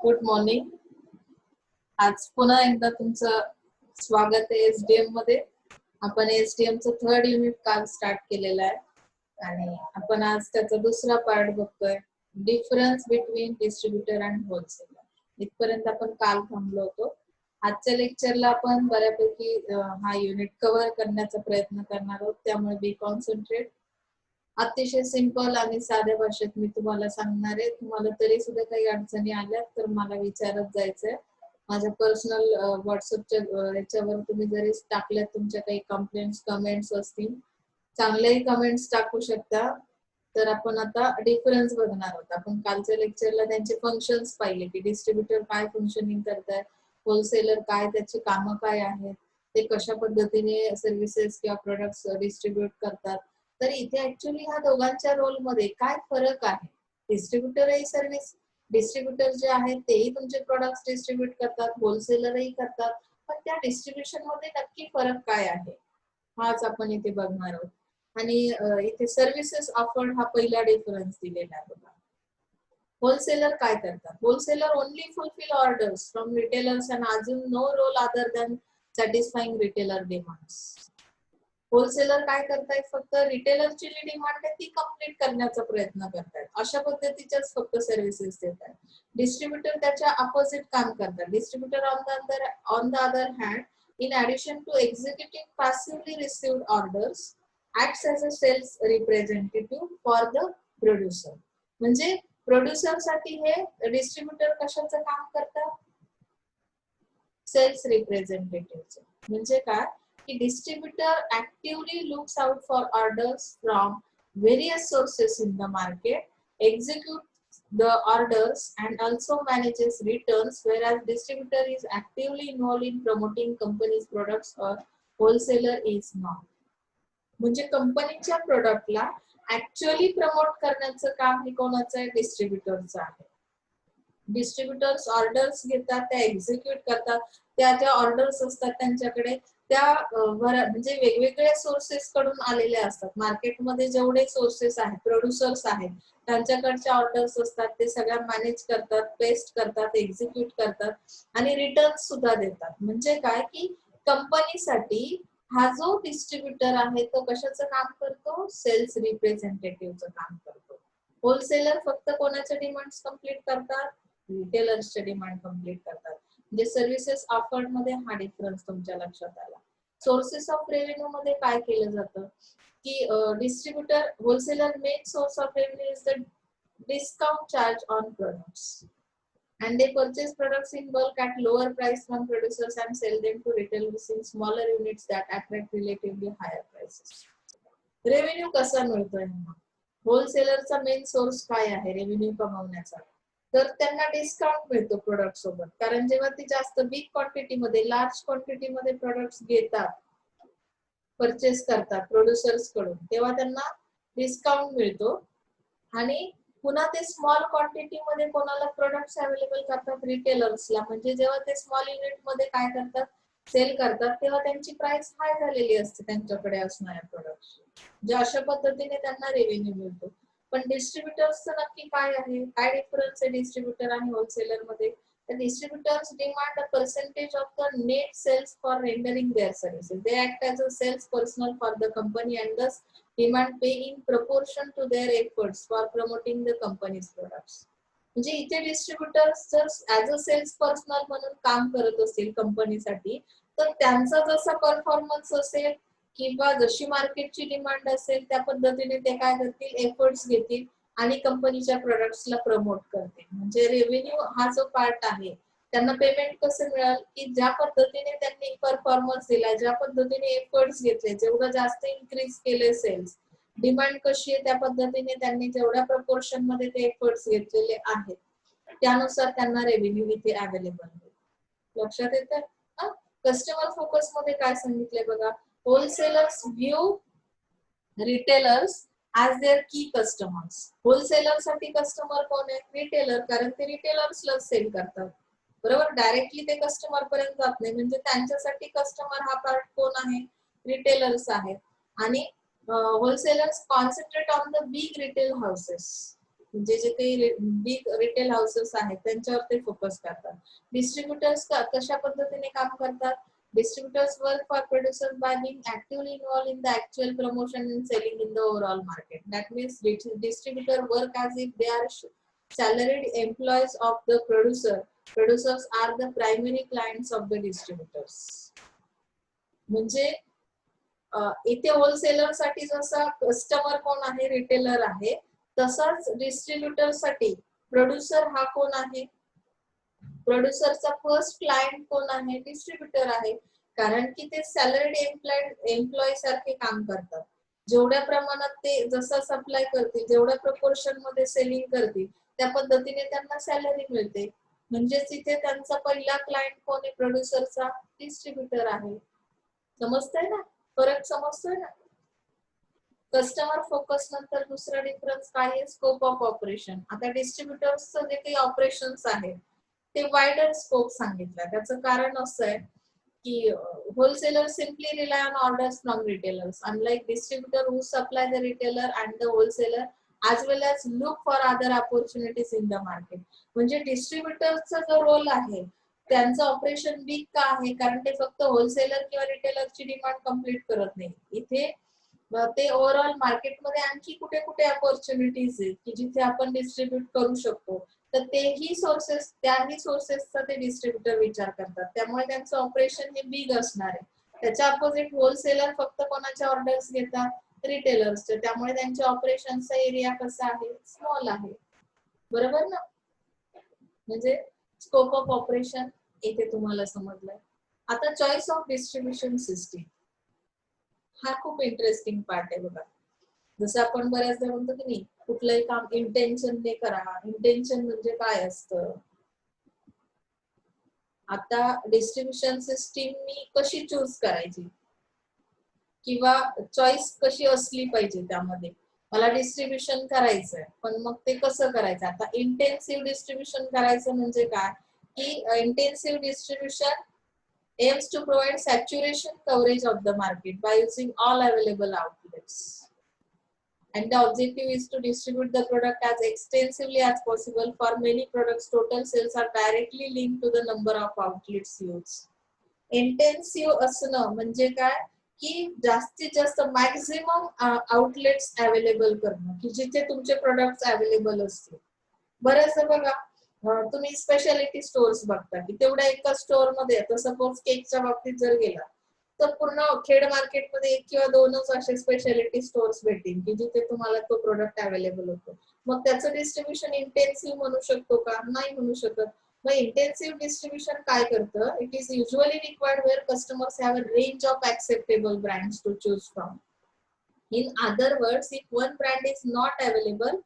Good morning. आज पुन्हा एकदा तुमचं स्वागत आहे एसडीएम मध्ये. आपण एसडीएम चं 3rd युनिट काल स्टार्ट केलेलं आहे आणि आपण आज त्याचा दुसरा पार्ट बघतोय, difference between distributor and wholesaler. इथपर्यंत आपण काल थांबलो होतो. आजच्या लेक्चरला आपण बऱ्यापैकी हा युनिट कव्हर करण्याचा प्रयत्न करणार आहोत, त्यामुळे बी कॉन्सन्ट्रेट. अतिशय सिंपल आणि साध्या भाषेत मी तुम्हाला सांगणार आहे. तुम्हाला तरी सुद्धा काही अडचणी आल्या तर मला विचारत जायचंय. माझ्या पर्सनल व्हॉट्सअपच्या याच्यावर तुम्ही जरी टाकल्यात तुमच्या काही कंप्लेंट्स कमेंट्स असतील, चांगल्याही कमेंट्स टाकू शकता. तर आपण आता डिफरन्स बघणार आहोत. आपण कालच्या लेक्चरला त्यांचे फंक्शन्स पाहिले की डिस्ट्रीब्युटर काय फंक्शनिंग करतात, होलसेलर काय, त्याची कामं काय आहेत, ते कशा पद्धतीने सर्व्हिसेस किंवा प्रोडक्ट्स डिस्ट्रीब्यूट करतात. तर इथे ऍक्च्युअली ह्या दोघांच्या रोल मध्ये काय फरक आहे. डिस्ट्रीब्युटरही सर्व्हिस, डिस्ट्रीब्युटर जे आहेत तेही तुमचे प्रोडक्ट्स डिस्ट्रीब्यूट करतात, होलसेलरही करतात, पण त्या डिस्ट्रीब्युशन मध्ये नक्की फरक काय आहे हाच आपण इथे बघणार आहोत. आणि इथे सर्व्हिसेस ऑफर्ड हा पहिला डिफरन्स दिलेला आहे बघा. होलसेलर काय करतात? Wholesaler only fulfil orders from retailers and assume no role other than satisfying retailer demands. Wholesaler काय करतायत? फक्त रिटेलरची जी डिमांड आहे ती कम्प्लीट करण्याचा प्रयत्न करतायत, अशा पद्धतीच्याच फक्त सर्व्हिसेस देतात. डिस्ट्रीब्युटर त्याच्या अपोजिट काम करतात. Distributor on the other hand, in addition to executing passively received orders, acts as a sales representative for the producer. म्हणजे प्रोड्युसर साठी हे डिस्ट्रीब्युटर कशाचं काम करतात? सेल्स रिप्रेझेंटेटिव्हचं. म्हणजे काय की distributor actively looks out for orders from various sources in the market, execute the orders and also manages returns, whereas distributor is actively involved in promoting company's products or wholesaler is not. म्हणजे कंपनीच्या प्रोडक्टला actually promote करण्याचं काम हे कोणाचं आहे? डिस्ट्रीब्युटरचं आहे. Distributors orders घेतात, त्या execute करतात. त्या ज्या ऑर्डर्स असतात त्यांच्याकडे त्या म्हणजे वेगवेगळ्या सोर्सेस कडून आलेले असतात. मार्केटमध्ये जेवढे सोर्सेस आहेत, प्रोड्युसर्स आहेत, त्यांच्याकडच्या ऑर्डर्स असतात, ते सगळ्या मॅनेज करतात, पेस्ट करतात, एक्झिक्यूट करतात आणि रिटर्न्स सुद्धा देतात. म्हणजे काय की कंपनीसाठी हा जो डिस्ट्रीब्युटर आहे तो कशाचं काम करतो? सेल्स रिप्रेझेंटेटिव्हचं काम करतो. होलसेलर फक्त कोणाच्या डिमांड्स कंप्लीट करतात? रिटेलर्सचे डिमांड कंप्लीट करतात. म्हणजे सर्व्हिसेस ऑफर्ड मध्ये हा डिफरन्स तुमच्या लक्षात आला. सोर्सेस ऑफ रेव्हेन्यू मध्ये काय केलं जातं की distributor, wholesaler main source of revenue is the discount charge on products and they purchase products in bulk at lower price from producers and sell them to retailers in smaller units that attract relatively higher prices. Revenue कसा मिळतोय? होलसेलरचा main source काय आहे revenue कमवण्याचा? तर त्यांना discount मिळतो product सोबत, कारण जेव्हा ती जास्त बिग क्वांटिटी मध्ये, लार्ज क्वांटिटी मध्ये प्रोडक्ट्स घेतात, परचेस करतात प्रोड्युसर्स कडून, तेव्हा त्यांना डिस्काउंट मिळतो. आणि पुन्हा ते स्मॉल क्वांटिटी मध्ये कोणाला प्रोडक्ट्स अवेलेबल करतात? रिटेलर्सला. म्हणजे जेव्हा ते स्मॉल युनिट मध्ये काय करतात? सेल करतात, तेव्हा त्यांची प्राइस हाय झालेली असते त्यांच्याकडे असणाऱ्या प्रोडक्ट्स. जे अशा पद्धतीने त्यांना रेव्हेन्यू मिळतो. पण डिस्ट्रीब्युटर्सचं नक्की काय आहे? काय डिफरन्स आहे डिस्ट्रीब्युटर आणि होलसेलर मध्ये? The distributors demand a percentage of the net sales for rendering their services. They act as a sales personnel for the company and thus demand pay in proportion to their efforts for promoting the company's products. म्हणजे इथे distributors जर as a sales personal म्हणून काम करत असतील कंपनीसाठी, तर त्यांचा जसा परफॉर्मन्स असेल किंवा जशी मार्केटची डिमांड असेल त्या पद्धतीने ते काय करतील? एफर्ट्स घेतील आणि कंपनीच्या प्रोडक्ट्सला प्रमोट करतील. म्हणजे रेव्हेन्यू हा जो पार्ट आहे त्यांना पेमेंट कसं मिळेल की ज्या पद्धतीने त्यांनी परफॉर्मन्स दिला, ज्या पद्धतीने एफर्ट्स घेतले, जेवढं जास्त इन्क्रीज केले सेल्स, डिमांड कशी आहे त्या पद्धतीने त्यांनी जेवढ्या प्रपोर्शन मध्ये ते एफर्ट्स घेतलेले आहेत त्यानुसार त्यांना रेव्हेन्यू इथे अवेलेबल होईल. लक्षात येतं? कस्टमर फोकस मध्ये काय सांगितलंय बघा. Wholesalers view retailers as their key customers. Wholesaler साठी कस्टमर कोण आहे? रिटेलर, कारण ते रिटेलर्सला सेल करतात, बरोबर. डायरेक्टली ते कस्टमर पर्यंत जात नाही. म्हणजे त्यांच्यासाठी कस्टमर हा पार्ट कोण आहे? रिटेलर्स आहेत. आणि wholesalers concentrate on the big retail houses. म्हणजे जे काही बिग रिटेल हाऊसेस आहेत त्यांच्यावर ते फोकस करतात. डिस्ट्रीब्युटर्स कशा पद्धतीने काम करतात? Distributors work for producers by being actively involved in the actual promotion and selling in the overall market. That means distributor work as if they are salaried employees of the producer. Producers are the primary clients of the distributors. म्हणजे इथे wholesaler साठी जसा customer कोण आहे, retailer आहे, तसाच distributor साठी producer हा कोण आहे? प्रोड्युसरचा फर्स्ट क्लायंट कोण आहे? डिस्ट्रीब्युटर आहे. कारण की ते सॅलरीड एम्प्लॉय सारखे काम करतात. जेवढ्या प्रमाणात ते जसं सप्लाय करतील, जेवढ्या प्रपोर्शन मध्ये सेलिंग करतील, त्या पद्धतीने त्यांना सॅलरी मिळते. म्हणजेच इथे त्यांचा पहिला क्लायंट कोण आहे? प्रोड्युसरचा डिस्ट्रीब्युटर आहे. समजतंय ना? फरक समजतोय ना? कस्टमर फोकस नंतर दुसरा डिफरन्स काय आहे? Scope of operation. आता डिस्ट्रीब्युटर्सचं जे काही ऑपरेशन्स आहेत ते वाइडर स्कोप सांगितलं. त्याचं कारण असं आहे की wholesaler simply rely on orders from retailers, unlike distributor who supply the retailer and the wholesaler as well as look for other opportunities in the market. म्हणजे डिस्ट्रीब्युटरचा जो रोल आहे त्यांचं ऑपरेशन बिग का आहे? कारण ते फक्त होलसेलर किंवा रिटेलरची डिमांड कंप्लीट करत नाही. इथे ते ओव्हरऑल मार्केटमध्ये आणखी कुठे कुठे अपॉर्च्युनिटीज आहेत की जिथे आपण डिस्ट्रीब्यूट करू शकतो, तर त्याही सोर्सेसचा ते डिस्ट्रीब्युटर विचार करतात. त्यामुळे त्यांचं ऑपरेशन हे बिग असणार आहे. त्याच्या अपोजिट होलसेलर फक्त कोणाच्या ऑर्डर्स घेतात? रिटेलर्सचे. त्यामुळे त्यांच्या ऑपरेशनचा एरिया कसा आहे? स्मॉल आहे. बरोबर ना? म्हणजे स्कोप ऑफ ऑपरेशन इथे तुम्हाला समजलंय. आता चॉईस ऑफ डिस्ट्रीब्युशन सिस्टीम हा खूप इंटरेस्टिंग पार्ट आहे बघा. जसं आपण बऱ्याचदा म्हणतो की नाही, कुठलंही काम इंटेन्शनने करा. इंटेन्शन म्हणजे काय असतं? आता डिस्ट्रीब्युशन सिस्टीम मी कशी चूज करायची किंवा चॉईस कशी असली पाहिजे त्यामध्ये? मला डिस्ट्रीब्युशन करायचंय, पण मग ते कसं करायचं? आता इंटेन्सिव्ह डिस्ट्रीब्युशन करायचं म्हणजे काय की intensive distribution aims to provide saturation coverage of the market by using all available outlets. And the objective is to distribute the product as extensively as possible. For many products, total sales are directly linked to the number of outlets used. Intensive असणं म्हणजे काय की जास्तीत जास्त maximum outlets available करणं की जिथे तुमचे प्रोडक्ट्स अवेलेबल असतील. बरेचदा बघा तुम्ही स्पेशालिटी स्टोर्स बघता की तेवढ्या एका स्टोअर मध्ये, आता सपोज केकच्या बाबतीत जर गेला तर पूर्ण खेड मार्केटमध्ये एक किंवा दोनच असे स्पेशालिटी स्टोर्स भेटतील की जिथे तुम्हाला तो प्रोडक्ट अवेलेबल होतो. मग त्याचं डिस्ट्रीब्युशन इंटेन्सिव्ह म्हणू शकतो का? नाही म्हणू शकत. मग इंटेन्सिव्ह डिस्ट्रीब्युशन काय करतं? It is usually required where customers have a range of acceptable brands to choose from. In other words, if one brand is not available,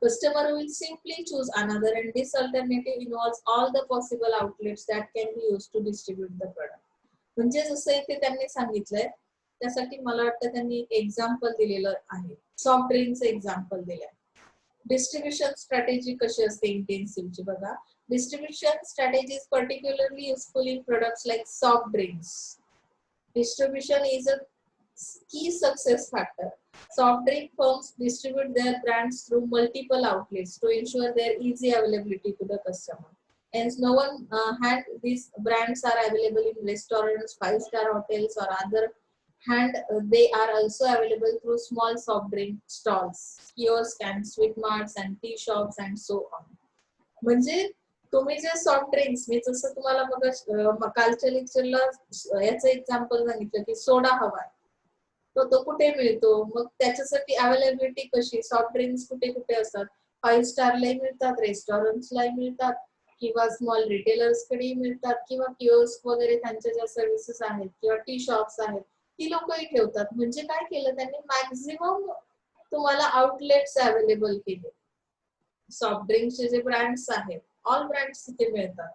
customer will simply choose another, and this alternative involves all the possible outlets that can be used to distribute the product. म्हणजे जसं इथे त्यांनी सांगितलंय त्यासाठी मला वाटतं त्यांनी एक एक्झाम्पल दिलेलं आहे. सॉफ्ट ड्रिंकचं एक्झाम्पल दिलंय. डिस्ट्रीब्युशन स्ट्रॅटेजी कशी असते इंटेन्सिव्हची बघा. Distribution strategy is particularly useful in products like soft drinks. Distribution is a key success factor. Soft drink firms distribute their brands through multiple outlets to ensure their easy availability to the customer. Hence, no one hand these brands are available in restaurants, five-star hotels, or other hand they are also available through small soft drink stalls, kiosks, and sweet marts, and tea shops, and so on. म्हणजे तुम्ही जे soft drinks, मी जसं तुम्हाला मग कालच्या लेक्चरला याचं example सांगितलं की soda हवा तो कुठे मिळतो? मग त्याच्यासाठी अवेलेबिलिटी कशी? सॉफ्ट ड्रिंक्स कुठे कुठे असतात? 5 स्टारलाही मिळतात, रेस्टॉरंट्सलाही मिळतात, किंवा स्मॉल रिटेलर्स कडेही मिळतात, किंवा किओस्क वगैरे त्यांच्या ज्या सर्व्हिसेस आहेत किंवा टी शॉप्स आहेत ती लोकही ठेवतात. म्हणजे काय केलं त्यांनी? मॅक्झिमम तुम्हाला आउटलेट्स अवेलेबल केले. सॉफ्ट ड्रिंक्सचे जे ब्रँड्स आहेत ऑल ब्रँड्स तिथे मिळतात.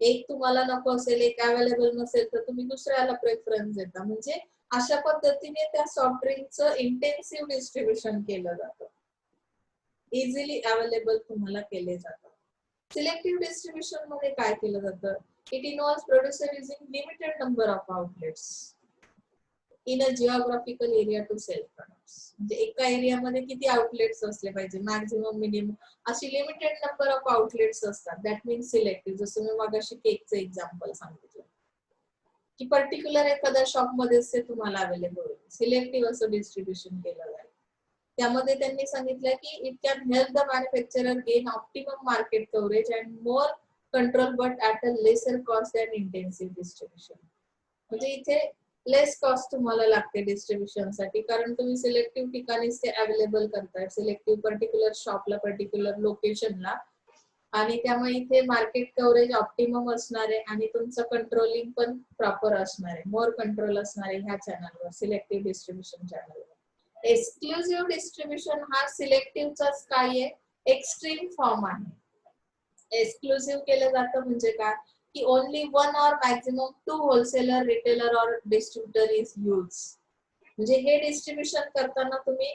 एक तुम्हाला नको असेल, एक अवेलेबल नसेल तर तुम्ही दुसऱ्याला प्रेफरन्स देता. म्हणजे अशा पद्धतीने त्या सॉफ्ट ड्रिंकचं इंटेन्सिव्ह डिस्ट्रीब्युशन केलं जातं. इझिली अवेलेबल तुम्हाला केले जातात. सिलेक्टिव्ह डिस्ट्रीब्युशन मध्ये काय केलं जातं? It involves producer using limited number of outlets in a geographical area to sell products. म्हणजे एका एरियामध्ये किती आउटलेट्स असले पाहिजे, मॅक्झिमम मिनिमम अशी लिमिटेड नंबर ऑफ आउटलेट्स असतात. That means selective. जसं मी मगाशी केकचं एक्झाम्पल सांगितलं की पर्टिक्युलर एखाद्या शॉप मध्येच ते तुम्हाला अवेलेबल होईल. सिलेक्टिव्ह असं डिस्ट्रीब्युशन केलं जाईल. त्यामध्ये त्यांनी सांगितलं की it can help the manufacturer gain optimum market coverage and more control but at a lesser cost than intensive distribution. म्हणजे इथे लेस कॉस्ट तुम्हाला लागते डिस्ट्रीब्युशन साठी, कारण तुम्ही सिलेक्टिव्ह ठिकाणीच ते अवेलेबल करताय, सिलेक्टिव्ह पर्टिक्युलर शॉपला, पर्टिक्युलर लोकेशनला, आणि त्यामुळे इथे मार्केट कव्हरेज ऑप्टिमम असणार आहे आणि तुमचं कंट्रोलिंग पण प्रॉपर असणार आहे, मोर कंट्रोल असणार आहे ह्या चॅनलवर, सिलेक्टिव्ह डिस्ट्रीब्युशन चॅनलवर. एक्सक्लुझिव्ह डिस्ट्रीब्युशन हा सिलेक्टिव्हचाच काय आहे, एक्स्ट्रीम फॉर्म आहे. एक्सक्लुझिव्ह केलं जातं म्हणजे काय की only one or maximum two wholesaler, retailer और डिस्ट्रीब्युटर इज यूज. म्हणजे हे डिस्ट्रीब्युशन करताना तुम्ही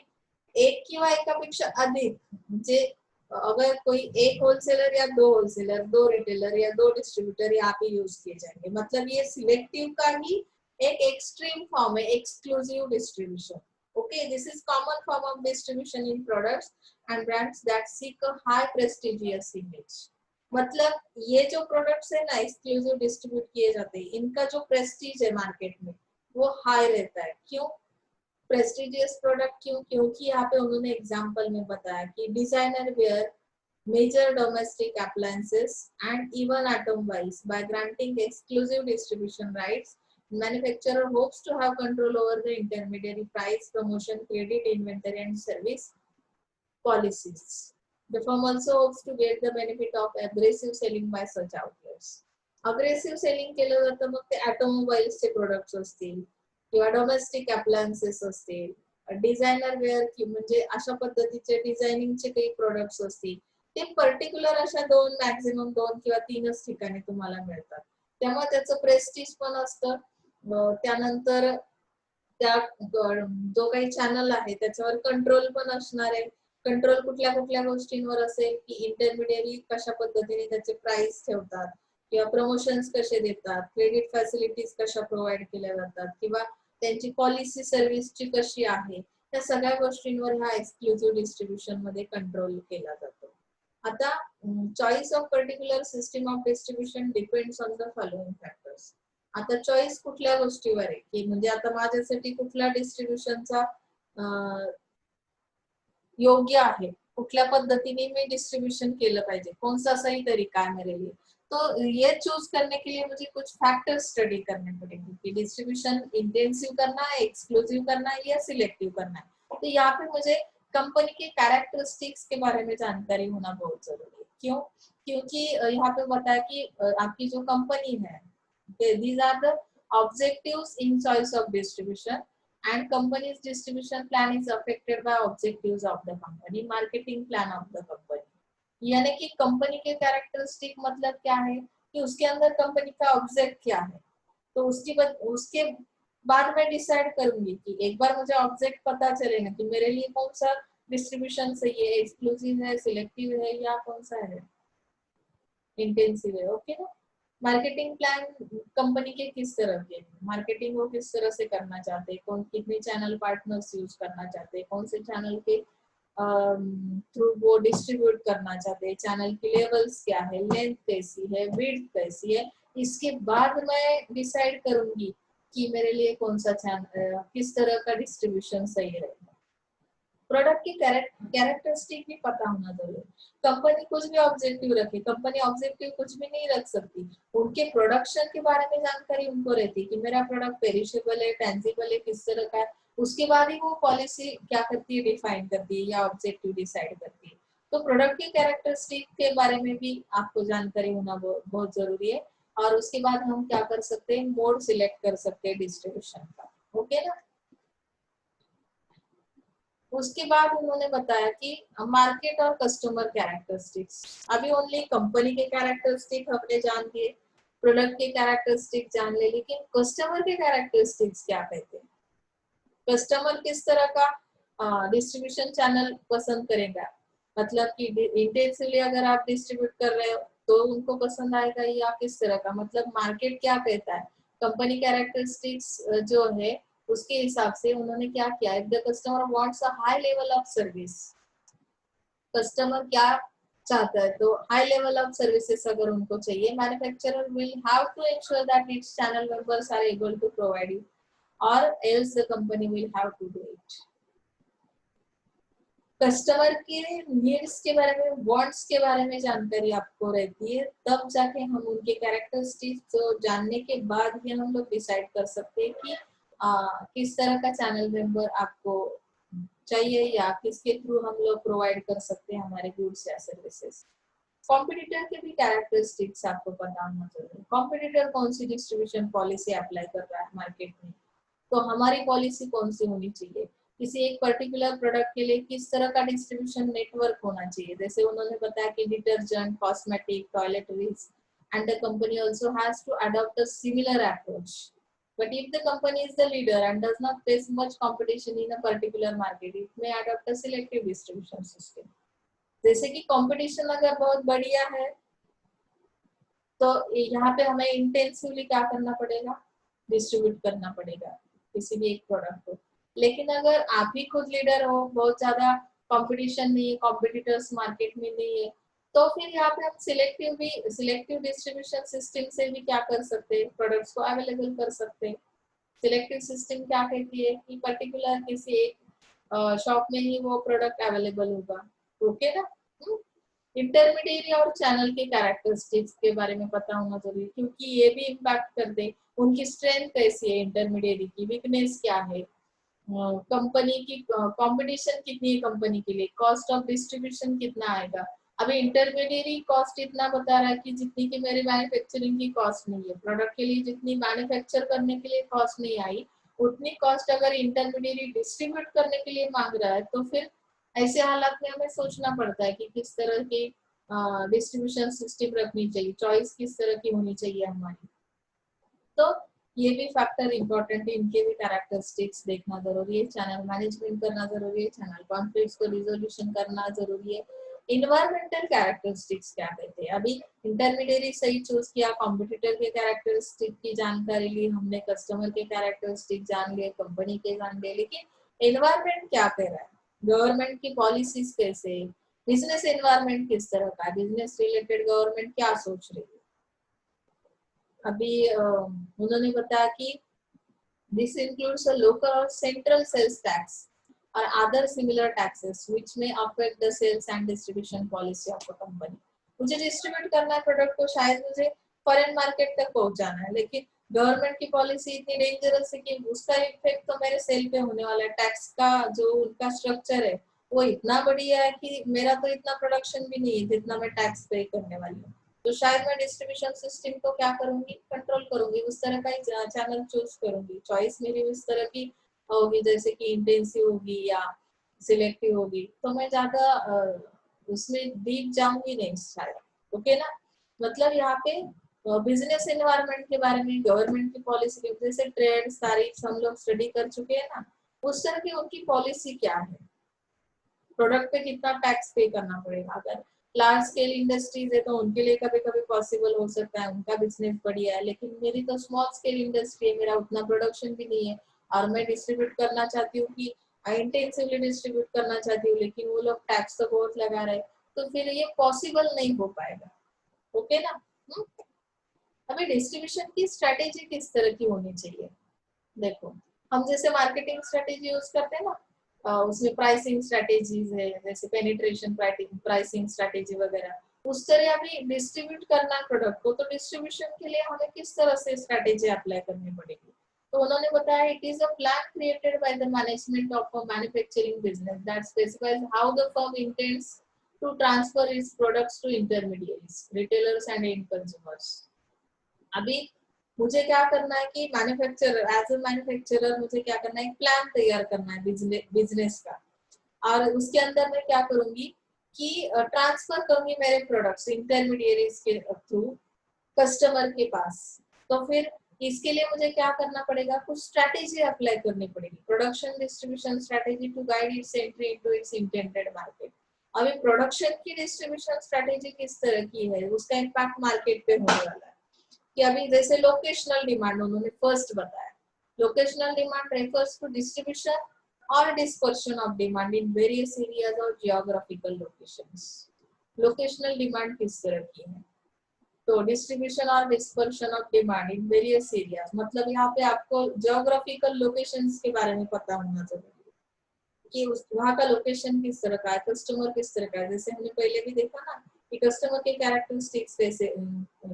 एक किंवा एकापेक्षा अधिक, म्हणजे अगर कोई एक होलसेलर या दो होलसेलर, दो रिटेलर या दो डिस्ट्रीब्यूटर यहाँ पे यूज किए जाएंगे. मतलब ये सिलेक्टिव का ही एक एक्सट्रीम फॉर्म है, exclusive distribution. Okay, this is common form of distribution in products and brands that seek a high prestigious image. मतलब ये जो प्रोडक्ट्स है ना एक्सक्लूसिव डिस्ट्रीब्यूट किए जाते हैं, इनका जो प्रेस्टीज है मार्केट में वो हाई रहता है. क्यों प्रेस्टिजियस प्रोडक्ट? क्योंकि यहाँ पे उन्होंने एग्जांपल में बताया कि designer wear, major domestic appliances and even automobiles, by granting exclusive distribution rights, manufacturer hopes to have control over the intermediary price, promotion, credit, inventory and service policies. The firm also hopes to get the benefit of aggressive selling by such outlets. Aggressive selling केलं जातं मग ते ऑटोमोबाईल्सचे products असतील किंवा domestic appliances असतील, designer wear म्हणजे अशा पद्धतीचे डिझायनिंगचे काही प्रोडक्ट्स असतील, ते पर्टिक्युलर अशा दोन, मॅक्झिमम दोन किंवा तीनच ठिकाणी तुम्हाला मिळतात. त्यामुळे त्याचं प्रेस्टीज पण असतं. त्यानंतर त्या जो काही चॅनल आहे त्याच्यावर कंट्रोल पण असणार आहे. कंट्रोल कुठल्या कुठल्या गोष्टींवर असेल की इंटरमिडियरी कशा पद्धतीने त्याचे प्राइस ठेवतात किंवा प्रमोशन्स कसे देतात, क्रेडिट फॅसिलिटीज कशा प्रोव्हाइड केल्या जातात किंवा त्यांची पॉलिसी सर्व्हिसची कशी आहे, त्या सगळ्या गोष्टींवर ह्या एक्सक्लुसिव्ह डिस्ट्रीब्युशन मध्ये कंट्रोल केला जातो. आता choice of particular system of distribution depends on the following factors. आता चॉईस कुठल्या गोष्टीवर आहे की म्हणजे आता माझ्यासाठी कुठल्या डिस्ट्रीब्युशनचा योग्य है, कुठल्या पद्धतीने मैं डिस्ट्रीब्यूशन केलं पाहिजे, कौन सा सही तरीका है मेरे लिए. तो ये चूज करने के लिए मुझे कुछ फैक्टर स्टडी करने पड़ेंगे कि डिस्ट्रीब्यूशन इंटेंसिव करना है, एक्सक्लूसिव करना है या सिलेक्टिव करना है. तो यहाँ पे मुझे कंपनी के कैरेक्टरिस्टिक्स के बारे में जानकारी होना बहुत जरूरी है. क्यों? क्योंकि यहाँ पे बताया कि आपकी जो कंपनी है, these are the objectives in choice of distribution and company's distribution plan is affected by objectives of the company, marketing plan of the company. यानी कि कंपनी के कैरेक्टरिस्टिक मतलब क्या है कि उसके अंदर कंपनी का ऑब्जेक्ट क्या है, तो उसके बाद मैं डिसाइड करूंगी कि एक बार मुझे ऑब्जेक्ट पता चलेगा कि मेरे लिए कौन सा डिस्ट्रीब्यूशन सही है, एक्सक्लूसिव है, सिलेक्टिव है या कौन सा है इंटेंसिव है. ओके ना. मार्केटिंग प्लान कंपनी के किस तरह के, मार्केटिंग वो किस तरह से करना चाहते हैं, कौन कितने चैनल पार्टनर्स यूज करना चाहते हैं, कौन से चैनल के थ्रू वो डिस्ट्रीब्यूट करना चाहते हैं, चैनल की लेवल्स क्या है, लेंथ कैसी है, विड्थ कैसी है. इसके बाद मैं डिसाइड करूंगी कि मेरे लिए कौन सा चैनल, किस तरह का डिस्ट्रीब्यूशन सही रहेगा. प्रोडक्ट की कैरेक्टरिस्टिक भी पता होना जरूरी. कंपनी कुछ भी ऑब्जेक्टिव रखे, कंपनी ऑब्जेक्टिव कुछ भी नहीं रख सकती. उनके प्रोडक्शन के बारे में जानकारी उनको रहती कि मेरा प्रोडक्ट पेरिशेबल है, टेंजिबल है, किस तरह का है. उसके बाद ही वो पॉलिसी क्या करती है, डिफाइन करती है या ऑब्जेक्टिव डिसाइड करती है. तो प्रोडक्ट की कैरेक्टरिस्टिक के बारे में भी आपको जानकारी होना बहुत जरूरी है. और उसके बाद हम क्या कर सकते हैं, मोड सिलेक्ट कर सकते हैं डिस्ट्रीब्यूशन का. ओके ना. उसके बाद उन्होंने बताया कि मार्केट और कस्टमर कैरेक्टरिस्टिक्स. अभी ओनली कंपनी के कैरेक्टरिस्टिक हमने जान लिए, प्रोडक्ट के कैरेक्टरिस्टिक जान ले, लेकिन कस्टमर के कैरेक्टरिस्टिक्स क्या कहते हैं. कस्टमर किस तरह का डिस्ट्रीब्यूशन चैनल पसंद करेगा, मतलब कि इंटेंसिवली अगर आप डिस्ट्रीब्यूट कर रहे हो तो उनको पसंद आएगा या किस तरह का, मतलब मार्केट क्या कहता है. कंपनी कैरेक्टरिस्टिक्स जो है उसके हिसाब से उन्होंने क्या किया, if the customer wants a high level of service, customer क्या चाहता है, तो हाई लेवल ऑफ सर्विसेज अगर उनको चाहिए, manufacturer will have to ensure that its channel members are able to provide you, और else the company will have to do it. Customer के needs के बारे में, वांट्स के बारे में जानकारी आपको रहती है, तब जाके हम उनके कैरेक्टरिस्टिक्स जानने के बाद ही हम लोग डिसाइड कर सकते हैं कि किस तरह का चैनल मेंबर आपको चाहिए या किसके थ्रू हम लोग प्रोवाइड कर सकते हैं हमारे गुड्स या सर्विसेज। कॉम्पिटिटर के भी कैरेक्टरिस्टिक्स आपको पता होना चाहिए। कॉम्पिटिटर कौन सी डिस्ट्रीब्यूशन पॉलिसी अप्लाई कर रहा है मार्केट में, तो हमारी पॉलिसी कौन सी होनी चाहिए, किसी एक पर्टिकुलर प्रोडक्ट के लिए किस तरह का डिस्ट्रीब्यूशन नेटवर्क होना चाहिए। जैसे उन्होंने बताया कि detergent, cosmetic, toiletries, and the company also has to adopt a similar approach. But if the company is the leader and does not face much competition in a particular market, it may adopt a selective distribution system. जैसे कि competition अगर बहुत बढ़िया है तो यहाँ पे हमें इंटेंसिवली क्या करना पड़ेगा, डिस्ट्रीब्यूट करना पड़ेगा किसी भी एक प्रोडक्ट को। लेकिन अगर आप ही खुद लीडर हो, बहुत ज्यादा कंपटीशन नहीं है, कॉम्पिटिटर्स मार्केट में नहीं है, तो फिर यहाँ पे हम सिलेक्टिव डिस्ट्रीब्यूशन सिस्टम से भी क्या कर सकते हैं, प्रोडक्ट्स को अवेलेबल कर सकते हैं। सिलेक्टिव सिस्टम क्या कहती है कि पर्टिकुलर किसी एक शॉप में ही वो प्रोडक्ट अवेलेबल होगा। ओके ना। इंटरमीडिएट और चैनल के कैरेक्टरिस्टिक्स के बारे में पता होना जरूरी है, क्योंकि ये भी इम्पैक्ट कर दे उनकी स्ट्रेंथ कैसी है, इंटरमीडिएट की वीकनेस क्या है, कंपनी की कंपटीशन कितनी है कंपनी के लिए, कॉस्ट ऑफ डिस्ट्रीब्यूशन कितना आएगा। अभी इंटरमीडिएट कॉस्ट इतना बता रहा है कि जितनी की मेरी मैन्युफैक्चरिंग की कॉस्ट नहीं है, प्रोडक्ट के लिए जितनी मैन्युफैक्चर करने के लिए कॉस्ट नहीं आई, उतनी कॉस्ट अगर इंटरमीडिएट डिस्ट्रीब्यूट करने के लिए मांग रहा है, तो फिर ऐसे हालात में हमें सोचना पड़ता है कि किस तरह की डिस्ट्रीब्यूशन सिस्टम रखनी चाहिए, चॉइस किस तरह की होनी चाहिए हमारी। तो ये भी फैक्टर इम्पोर्टेंट है, इनके भी कैरेक्टरिस्टिक्स देखना जरूरी है, चैनल मैनेजमेंट करना जरूरी है, चैनल कॉन्फ्लिक्ट्स को रिजोल्यूशन करना जरूरी है। इन्वायरमेंटल कैरेक्टरिस्टिक्स क्या कहते हैं, अभी इंटरमीडिएट सही चूज किया, कॉम्पिटिटर के कैरेक्टरिस्टिक की जानकारी ली हमने, कस्टमर के कैरेक्टरिस्टिक जान लिए, कंपनी के जान लिए, लेकिन एनवायरमेंट क्या कह रहा है, गवर्नमेंट की पॉलिसीज कैसे, बिजनेस एनवायरमेंट किस तरह का, बिजनेस रिलेटेड गवर्नमेंट क्या सोच रही है। अभी उन्होंने बताया कि दिस इंक्लूड्स अ लोकल और सेंट्रल सेल्स टैक्स और other similar taxes which may affect the sales and distribution policy of a company. मुझे डिस्ट्रीब्यूट करना है प्रोडक्ट को, शायद मुझे फॉरेन मार्केट तक पहुंचाना है, लेकिन गवर्नमेंट की पॉलिसी इतनी डेंजरस है कि उसका इफेक्ट तो मेरे सेल पे होने वाला है। टैक्स का जो उनका स्ट्रक्चर है वो इतना बढ़िया है कि मेरा तो इतना प्रोडक्शन भी नहीं है जितना मैं टैक्स पे करने वाली हूँ, तो शायद मैं डिस्ट्रीब्यूशन सिस्टम को क्या करूंगी, कंट्रोल करूंगी, उस तरह का ही चैनल चूज करूंगी। चॉइस मेरी उस तरह की होगी जैसे कि इंटेंसिव होगी या सिलेक्टिव होगी, तो मैं ज्यादा उसमें डीप जाऊंगी नहीं शायद। ओके ना। मतलब यहाँ पे बिजनेस एनवायरनमेंट के बारे में, गवर्नमेंट की पॉलिसी के जैसे ट्रेड सारी हम लोग स्टडी कर चुके हैं ना, उस तरह की उनकी पॉलिसी क्या है, प्रोडक्ट पे कितना टैक्स पे करना पड़ेगा। अगर लार्ज स्केल इंडस्ट्रीज है तो उनके लिए कभी कभी पॉसिबल हो सकता है, उनका बिजनेस बढ़िया है, लेकिन मेरी तो स्मॉल स्केल इंडस्ट्री है, मेरा उतना प्रोडक्शन भी नहीं है और मैं डिस्ट्रीब्यूट करना चाहती हूँ कि इंटेंसिवली डिस्ट्रीब्यूट करना चाहती हूँ, लेकिन वो लोग टैक्स तो बहुत लगा रहे हैं, तो फिर ये पॉसिबल नहीं हो पाएगा। ओके ना। अभी डिस्ट्रीब्यूशन की स्ट्रेटेजी किस तरह की होनी चाहिए, देखो हम जैसे मार्केटिंग स्ट्रेटेजी यूज करते हैं ना, उसमें प्राइसिंग स्ट्रेटेजीज है, जैसे पेनिट्रेशन प्राइसिंग स्ट्रेटेजी वगैरह, उस तरह अभी डिस्ट्रीब्यूट करना प्रोडक्ट को, तो डिस्ट्रीब्यूशन के लिए हमें किस तरह से स्ट्रेटेजी अप्लाई करनी पड़ेगी। तो उन्होंने बताया it is a plan created by the management of a manufacturing business that specifies how the firm intends to transfer its products to intermediates, retailers and end consumers. अभी मुझे क्या करना है कि मैन्युफैक्चरर, एज अ मैन्युफैक्चरर मुझे क्या करना है, एक प्लान तैयार करना है बिजनेस का, और उसके अंदर मैं क्या करूंगी कि ट्रांसफर करूंगी मेरे प्रोडक्ट्स इंटरमीडिएट्स के थ्रू कस्टमर के पास। तो फिर इसके लिए मुझे क्या करना पड़ेगा, कुछ स्ट्रेटेजी अप्लाई करनी पड़ेगी, production distribution strategy to guide its entry into its intended market. अभी प्रोडक्शन की डिस्ट्रीब्यूशन स्ट्रेटेजी किस तरह की है, उसका इम्पैक्ट मार्केट पे होने वाला है। कि अभी जैसे लोकेशनल डिमांड उन्होंने फर्स्ट बताया, Locational demand refers to distribution or dispersion of demand in various areas or geographical locations. Locational demand किस तरह की है? तो डिस्ट्रीब्यूशन और dispersion of demand in various areas, मतलब यहाँ पे आपको जियोग्राफिकल लोकेशंस के बारे में पता होना जरूरी है कि उस वहाँ का लोकेशन किस तरह का है, कस्टमर किस तरह का है। जैसे हमने पहले भी देखा ना कि कस्टमर के कैरेक्टरिस्टिक्स कैसे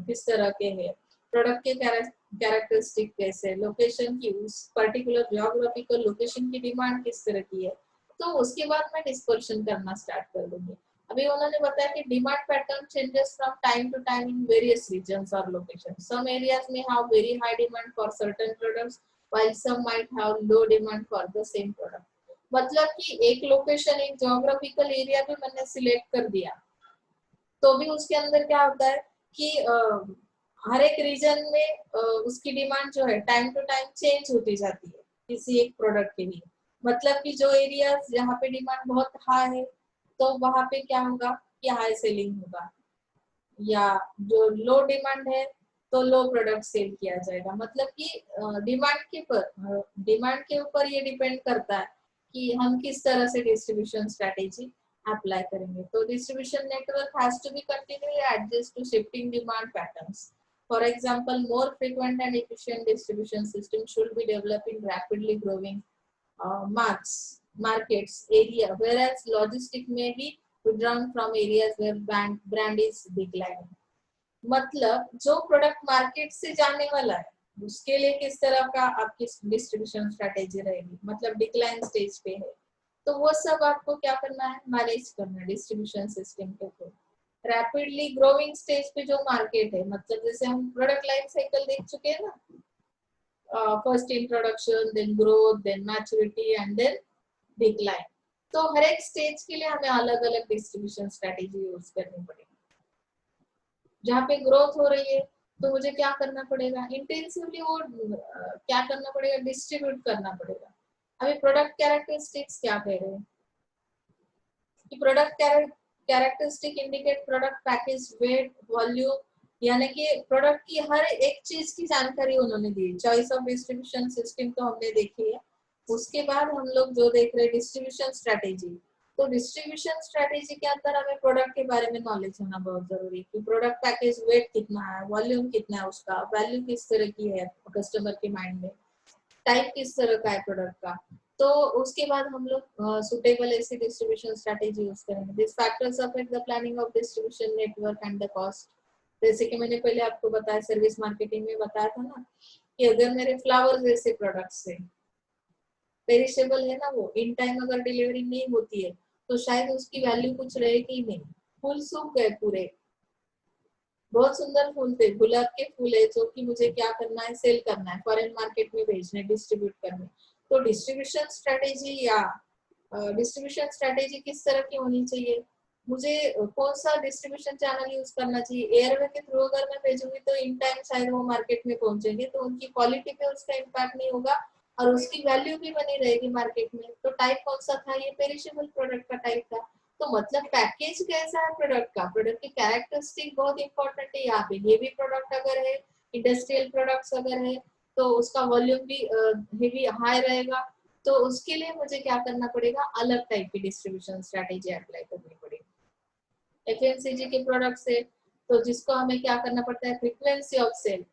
किस तरह के हैं, प्रोडक्ट के कैरेक्टरिस्टिक कैसे, लोकेशन की उस पर्टिकुलर जियोग्राफिकल लोकेशन की डिमांड किस तरह की है, तो उसके बाद मैं डिस्पर्शन करना स्टार्ट कर दूंगी। अभी उन्होंने बताया कि demand pattern changes from time to time in various regions और लोकेशंस। सम एरियाज में have very high demand for certain products while some might have low demand for the same product. मतलब कि एक लोकेशन, एक geographical area भी मैंने select कर दिया, तो भी उसके अंदर क्या होता है कि हर एक रीजन में उसकी डिमांड जो है टाइम टू टाइम चेंज होती जाती है किसी एक प्रोडक्ट के लिए। मतलब कि जो एरियाज जहाँ पे डिमांड बहुत हाई है तो वहां पे क्या होगा कि हाई सेलिंग होगा, या जो लो डिमांड है तो लो प्रोडक्ट सेल किया जाएगा। मतलब कि डिमांड के ऊपर ये डिपेंड करता है कि हम किस तरह से डिस्ट्रीब्यूशन स्ट्रेटेजी अप्लाई करेंगे। तो distribution network has to be continuously adjust to shifting demand patterns. For example, more frequent and efficient distribution system should be developed in rapidly growing markets area, whereas logistic may be withdrawn from areas where brand is declining. मतलब जो product market से जाने वाला है उसके लिए किस तरह का आपकी डिस्ट्रीब्यूशन स्ट्रेटेजी रहेगी, मतलब डिक्लाइन स्टेज पे है तो वो सब आपको क्या करना है, मैनेज करना है डिस्ट्रीब्यूशन सिस्टम के थ्रू। रैपिडली ग्रोइंग स्टेज पे जो मार्केट है, मतलब जैसे हम प्रोडक्ट लाइफ साइकिल देख चुके हैं ना, first introduction, then growth, then maturity and then decline. तो हर एक स्टेज के लिए हमें अलग अलग डिस्ट्रीब्यूशन स्ट्रेटेजी यूज करनी पड़ेगी। जहाँ पे ग्रोथ हो रही है तो मुझे क्या करना पड़ेगा, इंटेंसिवली वो क्या करना पड़ेगा, डिस्ट्रीब्यूट करना पड़ेगा। अभी प्रोडक्ट कैरेक्टरिस्टिक्स क्या कह रहे हैं कि product characteristic indicate product package, weight, volume, यानी कि प्रोडक्ट की हर एक चीज की जानकारी उन्होंने दी। चॉइस ऑफ डिस्ट्रीब्यूशन सिस्टम तो हमने देखी है। उसके बाद हम लोग जो देख रहे हैं डिस्ट्रीब्यूशन स्ट्रेटेजी, तो डिस्ट्रीब्यूशन स्ट्रेटेजी के अंदर हमें प्रोडक्ट के बारे में नॉलेज होना बहुत जरूरी है कि प्रोडक्ट पैकेज वेट कितना है, वॉल्यूम कितना है, उसका वैल्यू किस तरह की है कस्टमर के माइंड में, टाइप किस तरह का है प्रोडक्ट का। तो उसके बाद हम लोग सुटेबल ऐसी डिस्ट्रीब्यूशन स्ट्रेटेजी यूज करेंगे। This factors affect the planning of distribution network and the cost. जैसे कि मैंने पहले आपको बताया, सर्विस मार्केटिंग में बताया था ना कि अगर मेरे फ्लावर जैसे प्रोडक्ट्स है, पेरिशेबल है ना, वो इन टाइम अगर डिलीवरी नहीं होती है तो शायद उसकी वैल्यू कुछ रहेगी ही नहीं। फूल सूख गए पूरे, बहुत सुंदर फूल थे, गुलाब के फूल है जो कि मुझे क्या करना है, सेल करना है, फॉरेन मार्केट में भेजने, डिस्ट्रीब्यूट करने। तो डिस्ट्रीब्यूशन स्ट्रेटेजी या डिस्ट्रीब्यूशन स्ट्रेटेजी किस तरह की होनी चाहिए, मुझे कौन सा डिस्ट्रीब्यूशन चैनल यूज करना चाहिए। एयरवे के थ्रू अगर मैं भेजूंगी तो इन टाइम शायद वो मार्केट में पहुंचेंगे तो उनकी क्वालिटी पे उसका इम्पैक्ट नहीं होगा और उसकी वैल्यू भी बनी रहेगी मार्केट में। तो टाइप कौन सा था, ये पेरिशेबल प्रोडक्ट का टाइप था। तो मतलब पैकेज कैसा है प्रोडक्ट का, प्रोडक्ट की कैरेक्टरिस्टिक बहुत इंपॉर्टेंट है यहाँ पे। हेवी प्रोडक्ट अगर है, इंडस्ट्रियल प्रोडक्ट्स अगर है तो उसका वॉल्यूम भी हेवी हाई रहेगा। तो उसके लिए मुझे क्या करना पड़ेगा, अलग टाइप की डिस्ट्रीब्यूशन स्ट्रेटेजी अप्लाई करनी पड़ेगी। एफएमसीजी के प्रोडक्ट्स है तो जिसको हमें क्या करना पड़ता है, फ्रीक्वेंसी ऑफ सेल,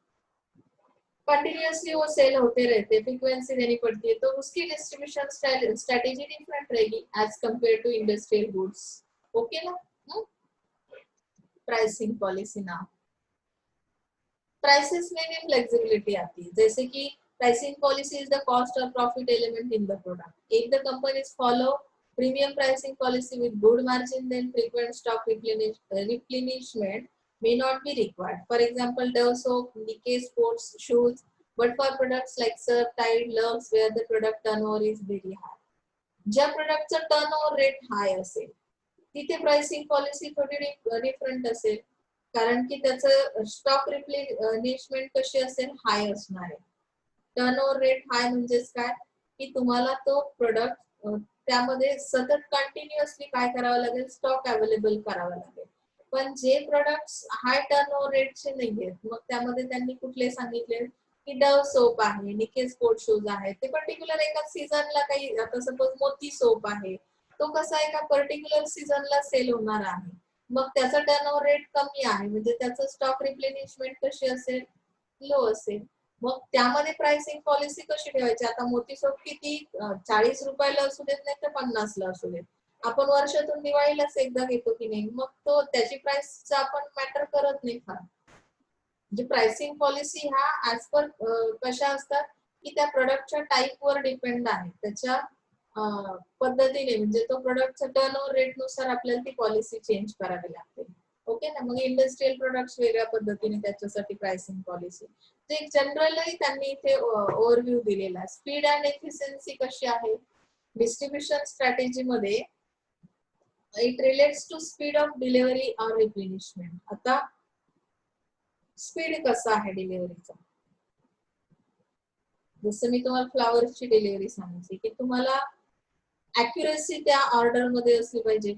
कंटिन्यूअसली वो सेल होते रहते, फ्रीक्वेंसी देनी पड़ती है, तो उसकी डिस्ट्रीब्यूशन स्ट्रेटेजी डिफरेंट रहेगी as compared to industrial goods. Okay ना। प्राइसिंग पॉलिसी ना, प्राइसेस में भी फ्लेक्सिबिलिटी आती है। जैसे कि pricing policy is the cost और profit element in the product. If the companies follow premium pricing policy with good margin, then frequent stock replenishment may not be required. For example, Dove soap, Nikkei sports shoes, but for products like Surf, Tide, Lux, where the product turnover is very high. ज्या प्रोडक्टचा turnover rate हाय असेल तिथे pricing policy थोडी different असेल, कारण की त्याचं stock replenishment कशी असेल, हाय असणार आहे। टर्नओव्हर रेट हाय म्हणजेच काय की तुम्हाला तो प्रोडक्ट त्यामध्ये सतत कंटिन्युअसली काय करावं लागेल, स्टॉक अवेलेबल करावा लागेल। पण जे प्रोडक्ट्स हाय टर्नओव्हर रेटचे नाहीयेत मग त्यामध्ये त्यांनी कुठले सांगितले, की डव सोप आहे, निके स्पोर्ट शूज आहे, ते पर्टिक्युलर एका सीझनला काही, आता सपोज मोती सोप आहे, तो कसा एका पर्टिक्युलर सीझनला सेल होणार आहे, मग त्याचा टर्नओव्हर रेट कमी आहे, म्हणजे त्याचं स्टॉक रिप्लेनिशमेंट कशी असेल, लो असेल. मग त्यामध्ये प्राइसिंग पॉलिसी कशी ठेवायची, आता मोती सोप किती 40 रुपयाला असू देत नाही तर 50 ला असू देत, आपण वर्षातून दिवाळीलाच एकदा घेतो की नाही, मग तो त्याची प्राइस आपण मॅटर करत नाही फार. म्हणजे प्राइसिंग पॉलिसी ह्या ऍज पर कशा असतात की त्या प्रोडक्टच्या टाईपवर डिपेंड आहे, त्याच्या पद्धतीने, म्हणजे तो प्रोडक्टचा टर्नओव्हर रेट नुसार आपल्याला ती पॉलिसी चेंज करावी लागते. ओके ना. मग इंडस्ट्रियल प्रोडक्ट्स वेगळ्या पद्धतीने त्याच्यासाठी प्राइसिंग पॉलिसी, जे जनरली त्यांनी इथे ओव्हरव्ह्यू दिलेला आहे. स्पीड अँड एफिशियन्सी कशी आहे डिस्ट्रीब्युशन स्ट्रॅटेजी मध्ये, it relates to speed of delivery और रिप्लेनिशमेंट. आता स्पीड कसा आहे डिलिव्हरीचा, जसं मी तुम्हाला फ्लावर्सची डिलिव्हरी सांगितली की तुम्हाला accuracy त्या ऑर्डर मध्ये असली पाहिजे.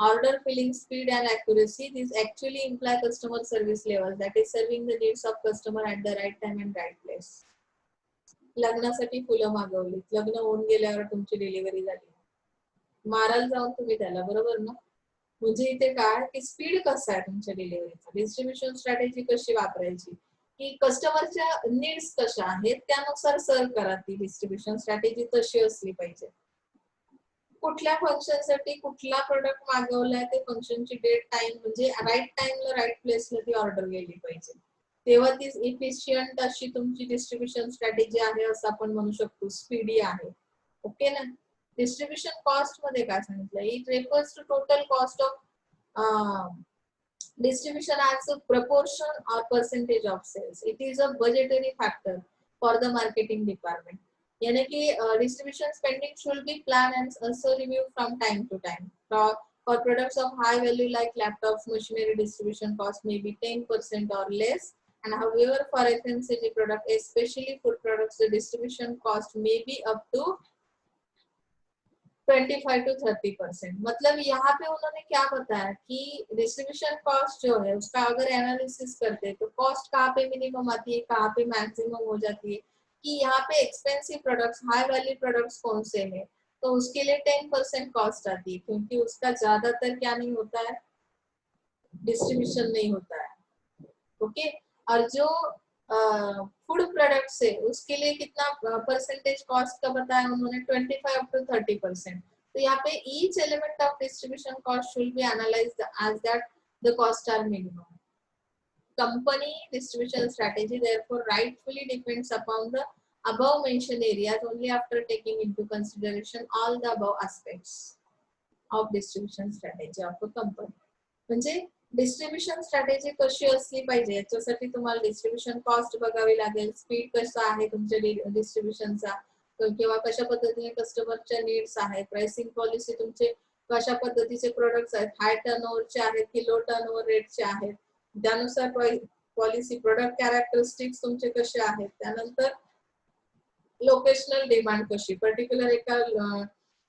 Order filling speed and accuracy these actually imply customer service level that is serving the needs of customer at the right time and right place. लग्नासाठी फुलं मागवली, लग्न होऊन गेल्यावर तुमची डिलिव्हरी झाली, मारायला जाऊन तुम्ही त्याला, बरोबर ना. म्हणजे इथे काय की स्पीड कसं आहे तुमच्या डिलिव्हरीचा, डिस्ट्रीब्युशन स्ट्रॅटेजी कशी वापरायची, की कस्टमरच्या नीड्स कशा आहेत त्यानुसार सर्व करा. ती डिस्ट्रीब्युशन स्ट्रॅटेजी तशी असली पाहिजे. कुठल्या फंक्शनसाठी कुठला प्रोडक्ट मागवलाय ते फंक्शनची डेट टाइम, म्हणजे राईट टाइमला राईट प्लेसला ती ऑर्डर गेली पाहिजे, तेव्हा ती इफिशियंट अशी तुमची डिस्ट्रीब्युशन स्ट्रॅटेजी आहे असं आपण म्हणू शकतो, स्पीडी आहे. ओके ना. डिस्ट्रीब्युशन कॉस्ट मध्ये काय सांगितलं, it refers to total cost of distribution as a proportion or percentage of sales. It is a budgetary factor for the marketing department. यानी कि distribution spending should be planned and also reviewed from time to time. For products of high value like laptops, machinery, distribution cost may be 10% or less. And however, for FMCG product, especially food products, the distribution cost may be up to 25 to 30%. मतलब यहाँ पे उन्होंने क्या बताया कि distribution cost जो है उसका अगर एनालिसिस करते हैं तो कॉस्ट कहाँ पे मिनिमम आती है, कहाँ पे मैक्सिमम हो जाती है, कि यहाँ पे expensive products, high value products कौन से हैं, तो उसके लिए 10% कॉस्ट आती है, क्योंकि उसका ज्यादातर क्या नहीं होता है, डिस्ट्रीब्यूशन नहीं होता है. ओके. और जो फूड प्रोडक्ट्स है उसके लिए कितना परसेंटेज कॉस्ट का बताया उन्होंने, 25 to 30%. तो यहाँ पे each element of distribution cost should be analyzed as that the costs are minimum. Company distribution strategy therefore rightfully depends upon the above mentioned areas only after taking into consideration all the above aspects of distribution strategy of a company. म्हणजे distribution strategy कशी असली पाहिजे याच्यासाठी तुम्हाला distribution cost बघावी लागेल, speed कसा आहे तुमच्या डिस्ट्रीब्युशनचा, किंवा कशा पद्धतीने कस्टमरच्या नीड्स आहेत, प्राइसिंग पॉलिसी तुमचे कशा पद्धतीचे प्रोडक्ट्स आहेत, हाय टर्नओव्हरचे आहेत की लो टर्नओव्हर रेटचे आहेत, त्यानुसार पॉलिसी, प्रोडक्ट कॅरेक्टरिस्टिक्स तुमचे कसे आहेत, त्यानंतर लोकेशनल डिमांड कशी, पर्टिक्युलर एका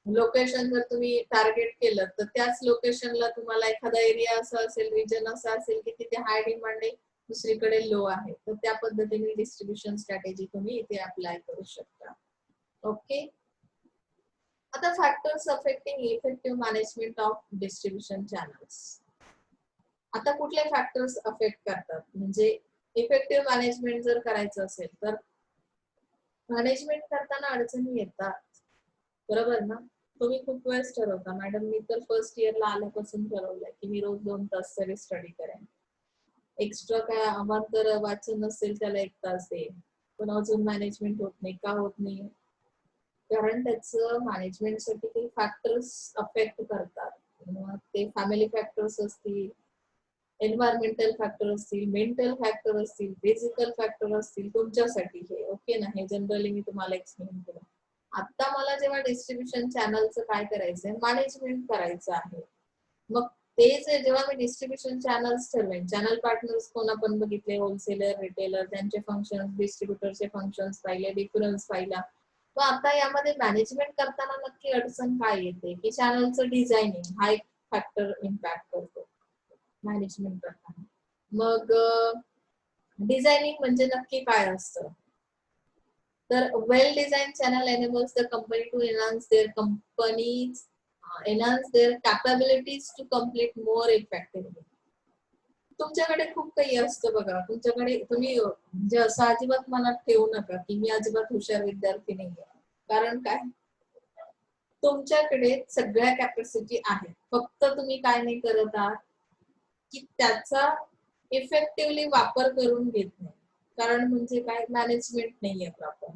लोकेशन जर तुम्ही टार्गेट केलं तर त्याच लोकेशनला तुम्हाला एखादा एरिया असा असेल, रिजन असा असेल की तिथे हाय डिमांड आहे, दुसरीकडे लो आहे, तर त्या पद्धतीने डिस्ट्रीब्युशन स्ट्रॅटेजी तुम्ही इथे अप्लाय करू शकता. ओके. आता factors affecting effective management of distribution channels. आता कुठले फॅक्टर्स अफेक्ट करतात, म्हणजे इफेक्टिव्ह मॅनेजमेंट जर करायचं असेल तर मॅनेजमेंट करताना अडचणी येतात, बरोबर ना. तुम्ही खूप वेळेस ठरवता, मॅडम मी तर फर्स्ट इयरला आल्यापासून ठरवलंय की मी रोज 2 तास तरी स्टडी करेन, एक्स्ट्रा काय अवांतर वाचन नसेल त्याला 1 तास दे, पण अजून मॅनेजमेंट होत नाही. का होत नाही, कारण त्याचं मॅनेजमेंटसाठी काही फॅक्टर्स अफेक्ट करतात. मग ते फॅमिली फॅक्टर्स असतील, एन्व्हायरमेंटल फॅक्टर असतील, मेंटल फॅक्टर असतील, फिजिकल फॅक्टर असतील तुमच्यासाठी हे. ओके ना. हे जनरली मी तुम्हाला एक्सप्लेन केलं. आता मला जेव्हा डिस्ट्रीब्युशन चॅनलचं काय करायचंय, मॅनेजमेंट करायचं आहे, मग ते जेव्हा मी डिस्ट्रीब्युशन चॅनल्स ठरवेन, चॅनल पार्टनर्स कोण आपण बघितले, होलसेलर, रिटेलर, त्यांचे फंक्शन्स, डिस्ट्रीब्युटरचे फंक्शन्स पाहिले, डिफरन्स पाहिला. तर आता यामध्ये मॅनेजमेंट करताना नक्की अडचण काय येते, की चॅनलचं डिझायनिंग हा एक फॅक्टर इम्पॅक्ट करतो मॅनेजमेंट करताना. मग डिझायनिंग म्हणजे नक्की काय असतं? तर well design channel enables the company to enhance their capabilities to complete more effectively. तुमच्याकडे खूप काही असतं बघा. तुमच्याकडे तुम्ही म्हणजे असं अजिबात मनात ठेवू नका की मी अजिबात हुशार विद्यार्थी नाहीये. कारण काय? तुमच्याकडे सगळ्या कॅपॅसिटी आहेत. फक्त तुम्ही काय नाही करत आहात की त्याचा इफेक्टिव्हली वापर करून घेत नाही. कारण म्हणजे काय? मॅनेजमेंट नाहीये प्रॉपर.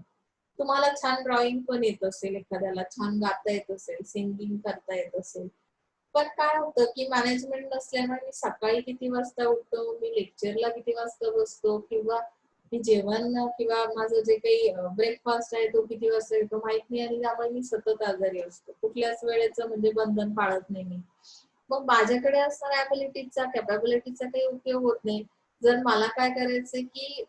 तुम्हाला छान ड्रॉइंग पण येत असेल, एखाद्याला छान गाता येत असेल, सिंगिंग करता येत असेल. पण काय होतं की मॅनेजमेंट नसल्यामुळे मी सकाळी किती वाजता उठतो, मी लेक्चरला किती वाजता बसतो किंवा मी जेवण किंवा माझं जे काही ब्रेकफास्ट आहे तो किती वाजता येतो माहित नाही आणि त्यामुळे मी सतत आजारी असतो. कुठल्याच वेळेचं म्हणजे बंधन पाळत नाही मी. मग माझ्याकडे असणाऱ्या कॅपॅबिलिटीचा काही उपयोग होत नाही. जर मला काय करायचंय की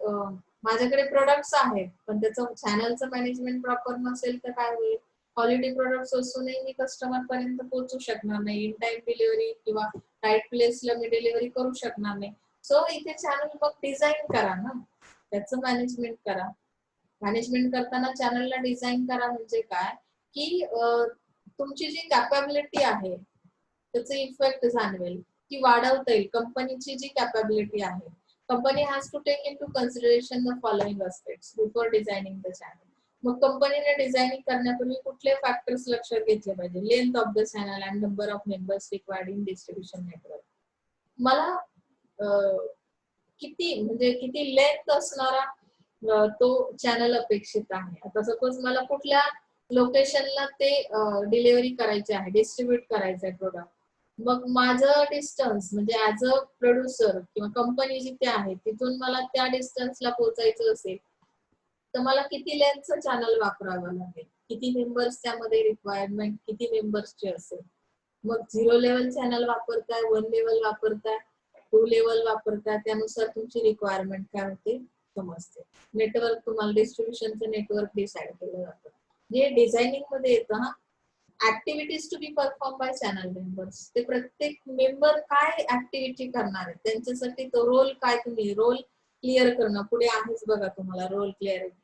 माझ्याकडे प्रोडक्ट्स आहेत, पण त्याचं चॅनलचं मॅनेजमेंट प्रॉपर नसेल तर काय होईल? क्वालिटी प्रोडक्ट्स असूनही मी कस्टमर पर्यंत पोहोचू शकणार नाही. इन टाइम डिलिव्हरी किंवा राईट प्लेसला मी डिलिव्हरी करू शकणार नाही. सो इथे चॅनल मग डिझाइन करा ना. त्याचं मॅनेजमेंट करा. मॅनेजमेंट करताना चॅनलला डिझाइन करा म्हणजे काय? की तुमची जी कॅपॅबिलिटी आहे त्याचा इफेक्ट जाणवेल की वाढवता येईल. कंपनीची जी कॅपॅबिलिटी आहे. Company has to take into consideration the following aspects before designing the channel. मग कंपनीने डिझायनिंग करण्यापूर्वी कुठले फॅक्टर्स लक्षात घेतले पाहिजे? Length of the channel and number of members required in distribution network. मला किती लेंथ असणारा तो चॅनल अपेक्षित आहे. आता सपोज मला कुठल्या लोकेशनला ते डिलिव्हरी करायचे आहे, डिस्ट्रीब्यूट करायचं आहे प्रोडक्ट. मग माझं डिस्टन्स म्हणजे ऍज अ प्रोड्युसर किंवा कंपनी जिथे आहे तिथून मला त्या डिस्टन्सला पोहोचायचं असेल तर मला किती लेंथचं चॅनल वापरावं लागेल? किती मेंबर्स त्यामध्ये रिक्वायरमेंट किती मेंबर्सची असेल? मग 0 लेवल चॅनल वापरताय, 1 लेवल वापरताय, 2 लेवल वापरताय, त्यानुसार तुमची रिक्वायरमेंट काय होते समजते. नेटवर्क तुम्हाला डिस्ट्रीब्युशनचं नेटवर्क डिसाईड केलं जातं. जे डिझायनिंग मध्ये येतं हा activities to be perform by channel members. ते प्रत्येक मेंबर काय ऍक्टिव्हिटी करणार आहे त्यांच्यासाठी तो रोल काय तुम्ही रोल क्लिअर करणं पुढे आहेच बघा तुम्हाला role clarity.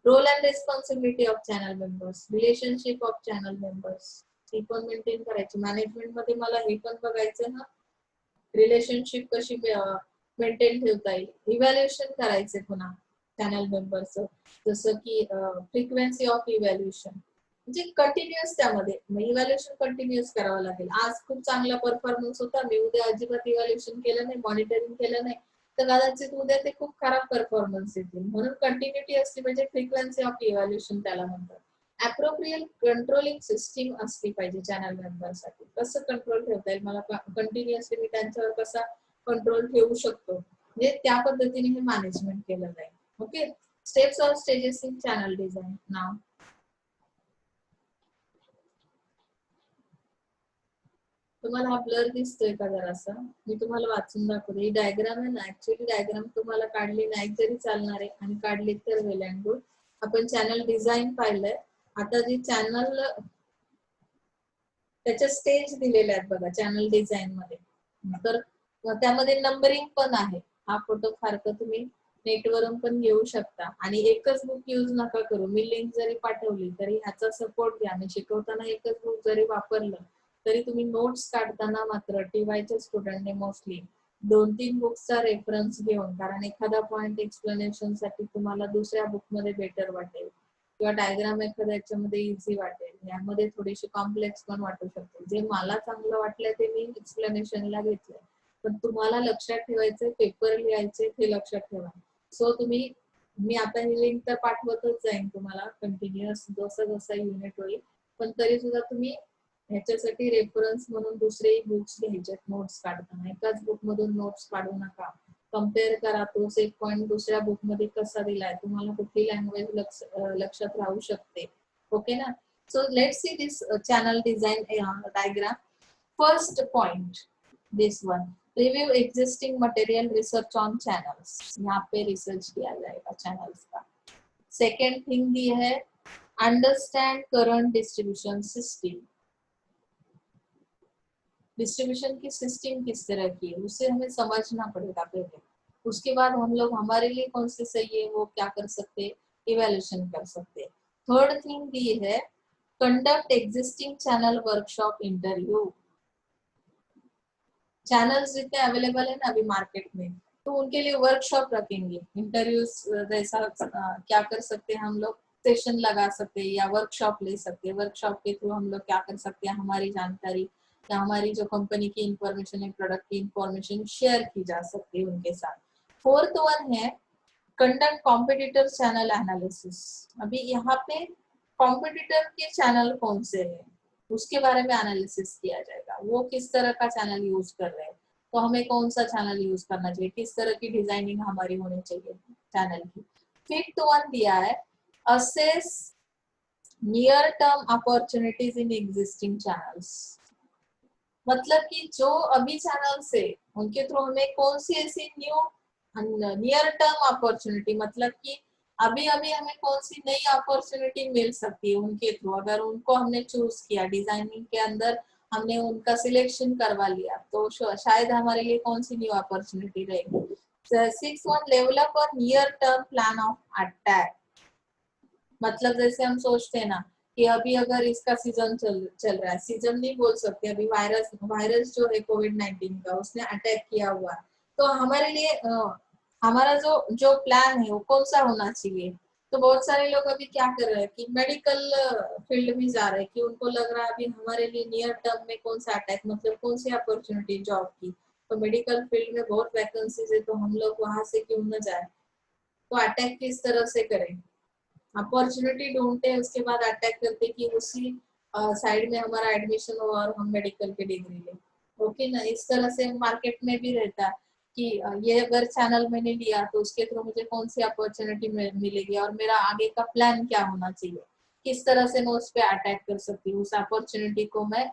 Role and responsibility of channel members, relationship of channel members ती पण मेंटेन करायची. मॅनेजमेंट मध्ये मला हे पण बघायचं ना रिलेशनशिप कशी मेंटेन ठेवता येईल. इव्हॅल्युएशन करायचे पुन्हा चॅनल मेंबरचं, जसं की फ्रिक्वेन्सी ऑफ इव्हॅल्युएशन म्हणजे कंटिन्युअस त्यामध्ये इव्हॅल्युएशन कंटिन्युअस करावं लागेल. आज खूप चांगला परफॉर्मन्स होता, मी उद्या अजिबात इव्हॅल्युएशन केलं नाही, मॉनिटरिंग केलं नाही तर कदाचित उद्या ते खूप खराब परफॉर्मन्स येतील. म्हणून कंटिन्युटी असली म्हणजे फ्रिक्वेन्सी ऑफ इव्हॅल्युएशन त्याला म्हणतात. अप्रोप्रिएट कंट्रोलिंग सिस्टीम असली पाहिजे चॅनल मेंबरसाठी. कसं कंट्रोल ठेवता येईल मला कंटिन्युअसली मी त्यांच्यावर कसा कंट्रोल ठेवू शकतो म्हणजे त्या पद्धतीने हे मॅनेजमेंट केलं जाईल. Okay. Steps or stages in channel design. नाव तुम्हाला हा ब्लर दिसतोय का जरासा? मी तुम्हाला वाचून दाखवते. ही डायग्राम आहे ना, ऍक्च्युअली डायग्राम तुम्हाला काढली नाही तरी चालणार आहे आणि काढली तर वेल अँड गुड. आपण चॅनल डिझाइन पाहिलंय. आता जी चॅनल त्याच्या स्टेज दिलेल्या आहेत बघा चॅनल डिझाइन मध्ये. तर त्यामध्ये नंबरिंग पण आहे. हा फोटो फारकं तुम्ही नेटवरून पण घेऊ शकता आणि एकच बुक यूज नका करू. मी लिंक जरी पाठवली तरी ह्याचा सपोर्ट घ्या. मी शिकवताना एकच बुक जरी वापरलं तरी तुम्ही नोट्स काढताना मात्र टीवायच्या स्टुडंटने मोस्टली 2-3 बुक्सचा रेफरन्स घेऊन, कारण एखादा पॉइंट एक्सप्लेनेशन साठी तुम्हाला दुसऱ्या बुक मध्ये बेटर वाटेल किंवा डायग्राम एखाद्या याच्यामध्ये इझी वाटेल, यामध्ये थोडीशी कॉम्प्लेक्स पण वाटू शकते. जे मला चांगलं वाटलं ते मी एक्सप्लेनेशनला घेतलंय, पण तुम्हाला लक्षात ठेवायचे पेपर लिहायचे ते लक्षात ठेवा. सो तुम्ही मी आता ही लिंक तर पाठवतच जाईन तुम्हाला कंटिन्युअस जसं जसं युनिट होईल, पण तरी सुद्धा तुम्ही ह्याच्यासाठी रेफरन्स म्हणून दुसरे बुक्स घ्यायचे नोट्स काढताना. एकाच बुक मधून नोट्स काढू नका. कम्पेअर करा तोच एक पॉइंट दुसऱ्या बुक मध्ये कसा दिलाय, तुम्हाला कुठली लँग्वेज लक्षात राहू शकते. ओके ना. So let's see this channel design diagram. First point this one, review existing material, research on channels. यहाँ पे रिसर्च किया जाएगा चैनल्स का. सेकेंड थिंग दी है understand current distribution system. Distribution की सिस्टम किस तरह की है उसे हमें समझना पड़ेगा पहले. उसके बाद हम लोग हमारे लिए कौन से सही है वो क्या कर सकते, इवेल्यूशन कर सकते। थर्ड थिंग दी है conduct existing channel workshop interview. Channels जितने अवेलेबल है ना अभी मार्केट में, तो उनके लिए वर्कशॉप रखेंगे, इंटरव्यूज जैसा क्या कर सकते हैं हम लोग, सेशन लगा सकते हैं या वर्कशॉप ले सकते हैं। वर्कशॉप के थ्रू हम लोग क्या कर सकते हैं, हमारी जानकारी या हमारी जो कंपनी की इंफॉर्मेशन है, प्रोडक्ट की इंफॉर्मेशन शेयर की जा सकती है उनके साथ। फोर्थ वन है कंडक्ट कॉम्पिटिटर चैनल एनालिसिस। अभी यहाँ पे कॉम्पिटिटर के चैनल कौन से हैं उसके बारे में एनालिसिस किया जाएगा, वो किस तरह का चैनल यूज कर रहे हैं, तो हमें कौन सा चैनल यूज करना चाहिए, किस तरह की डिजाइनिंग हमारी होनी चाहिए चैनल की। फिफ्थ वन दिया है assess near term opportunities in existing channels. मतलब कि जो अभी चैनल्स है उनके थ्रू हमें कौन सी ऐसी न्यू नियर टर्म अपॉर्चुनिटी, मतलब कि अभी अभी हमें कौन सी नई अपॉर्चुनिटी मिल सकती है उनके थ्रू, अगर उनको हमने चूज किया डिजाइनिंग के अंदर, हमने उनका सिलेक्शन करवा लिया, तो शायद हमारे लिए कौन सी न्यू अपॉर्चुनिटी रहेगी। सिक्स वन डेवलप और near term plan of attack. मतलब जैसे हम सोचते हैं ना कि अभी अगर इसका सीजन चल रहा है, सीजन नहीं बोल सकते, अभी वायरस वायरस जो है कोविड-19 का उसने अटैक किया हुआ, तो हमारे लिए हमारा जो जो प्लान है वो कौन सा होना चाहिए। तो बहुत सारे लोग अभी क्या कर रहे हैं कि मेडिकल फील्ड में जा रहे हैं कि उनको लग रहा है अभी हमारे लिए नियर टर्म में कौन सा अटैक, मतलब कौन सी अपॉर्चुनिटी जॉब की, तो मेडिकल फील्ड में बहुत वैकेंसीज है, तो हम लोग वहां से क्यों न जाए, तो अटैक किस तरह से करें, अपॉर्चुनिटी ढूंढते हैं उसके बाद अटैक करते कि उसी साइड में हमारा एडमिशन हो और हम मेडिकल की डिग्री लें। ओके ना, इस तरह से मार्केट में भी रहता है कि ये अगर चैनल मैंने लिया तो उसके थ्रू मुझे कौन सी अपॉर्चुनिटी मिलेगी और मेरा आगे का प्लान क्या होना चाहिए, किस तरह से मैं उस पर अटैक कर सकती हूँ, उस अपॉर्चुनिटी को मैं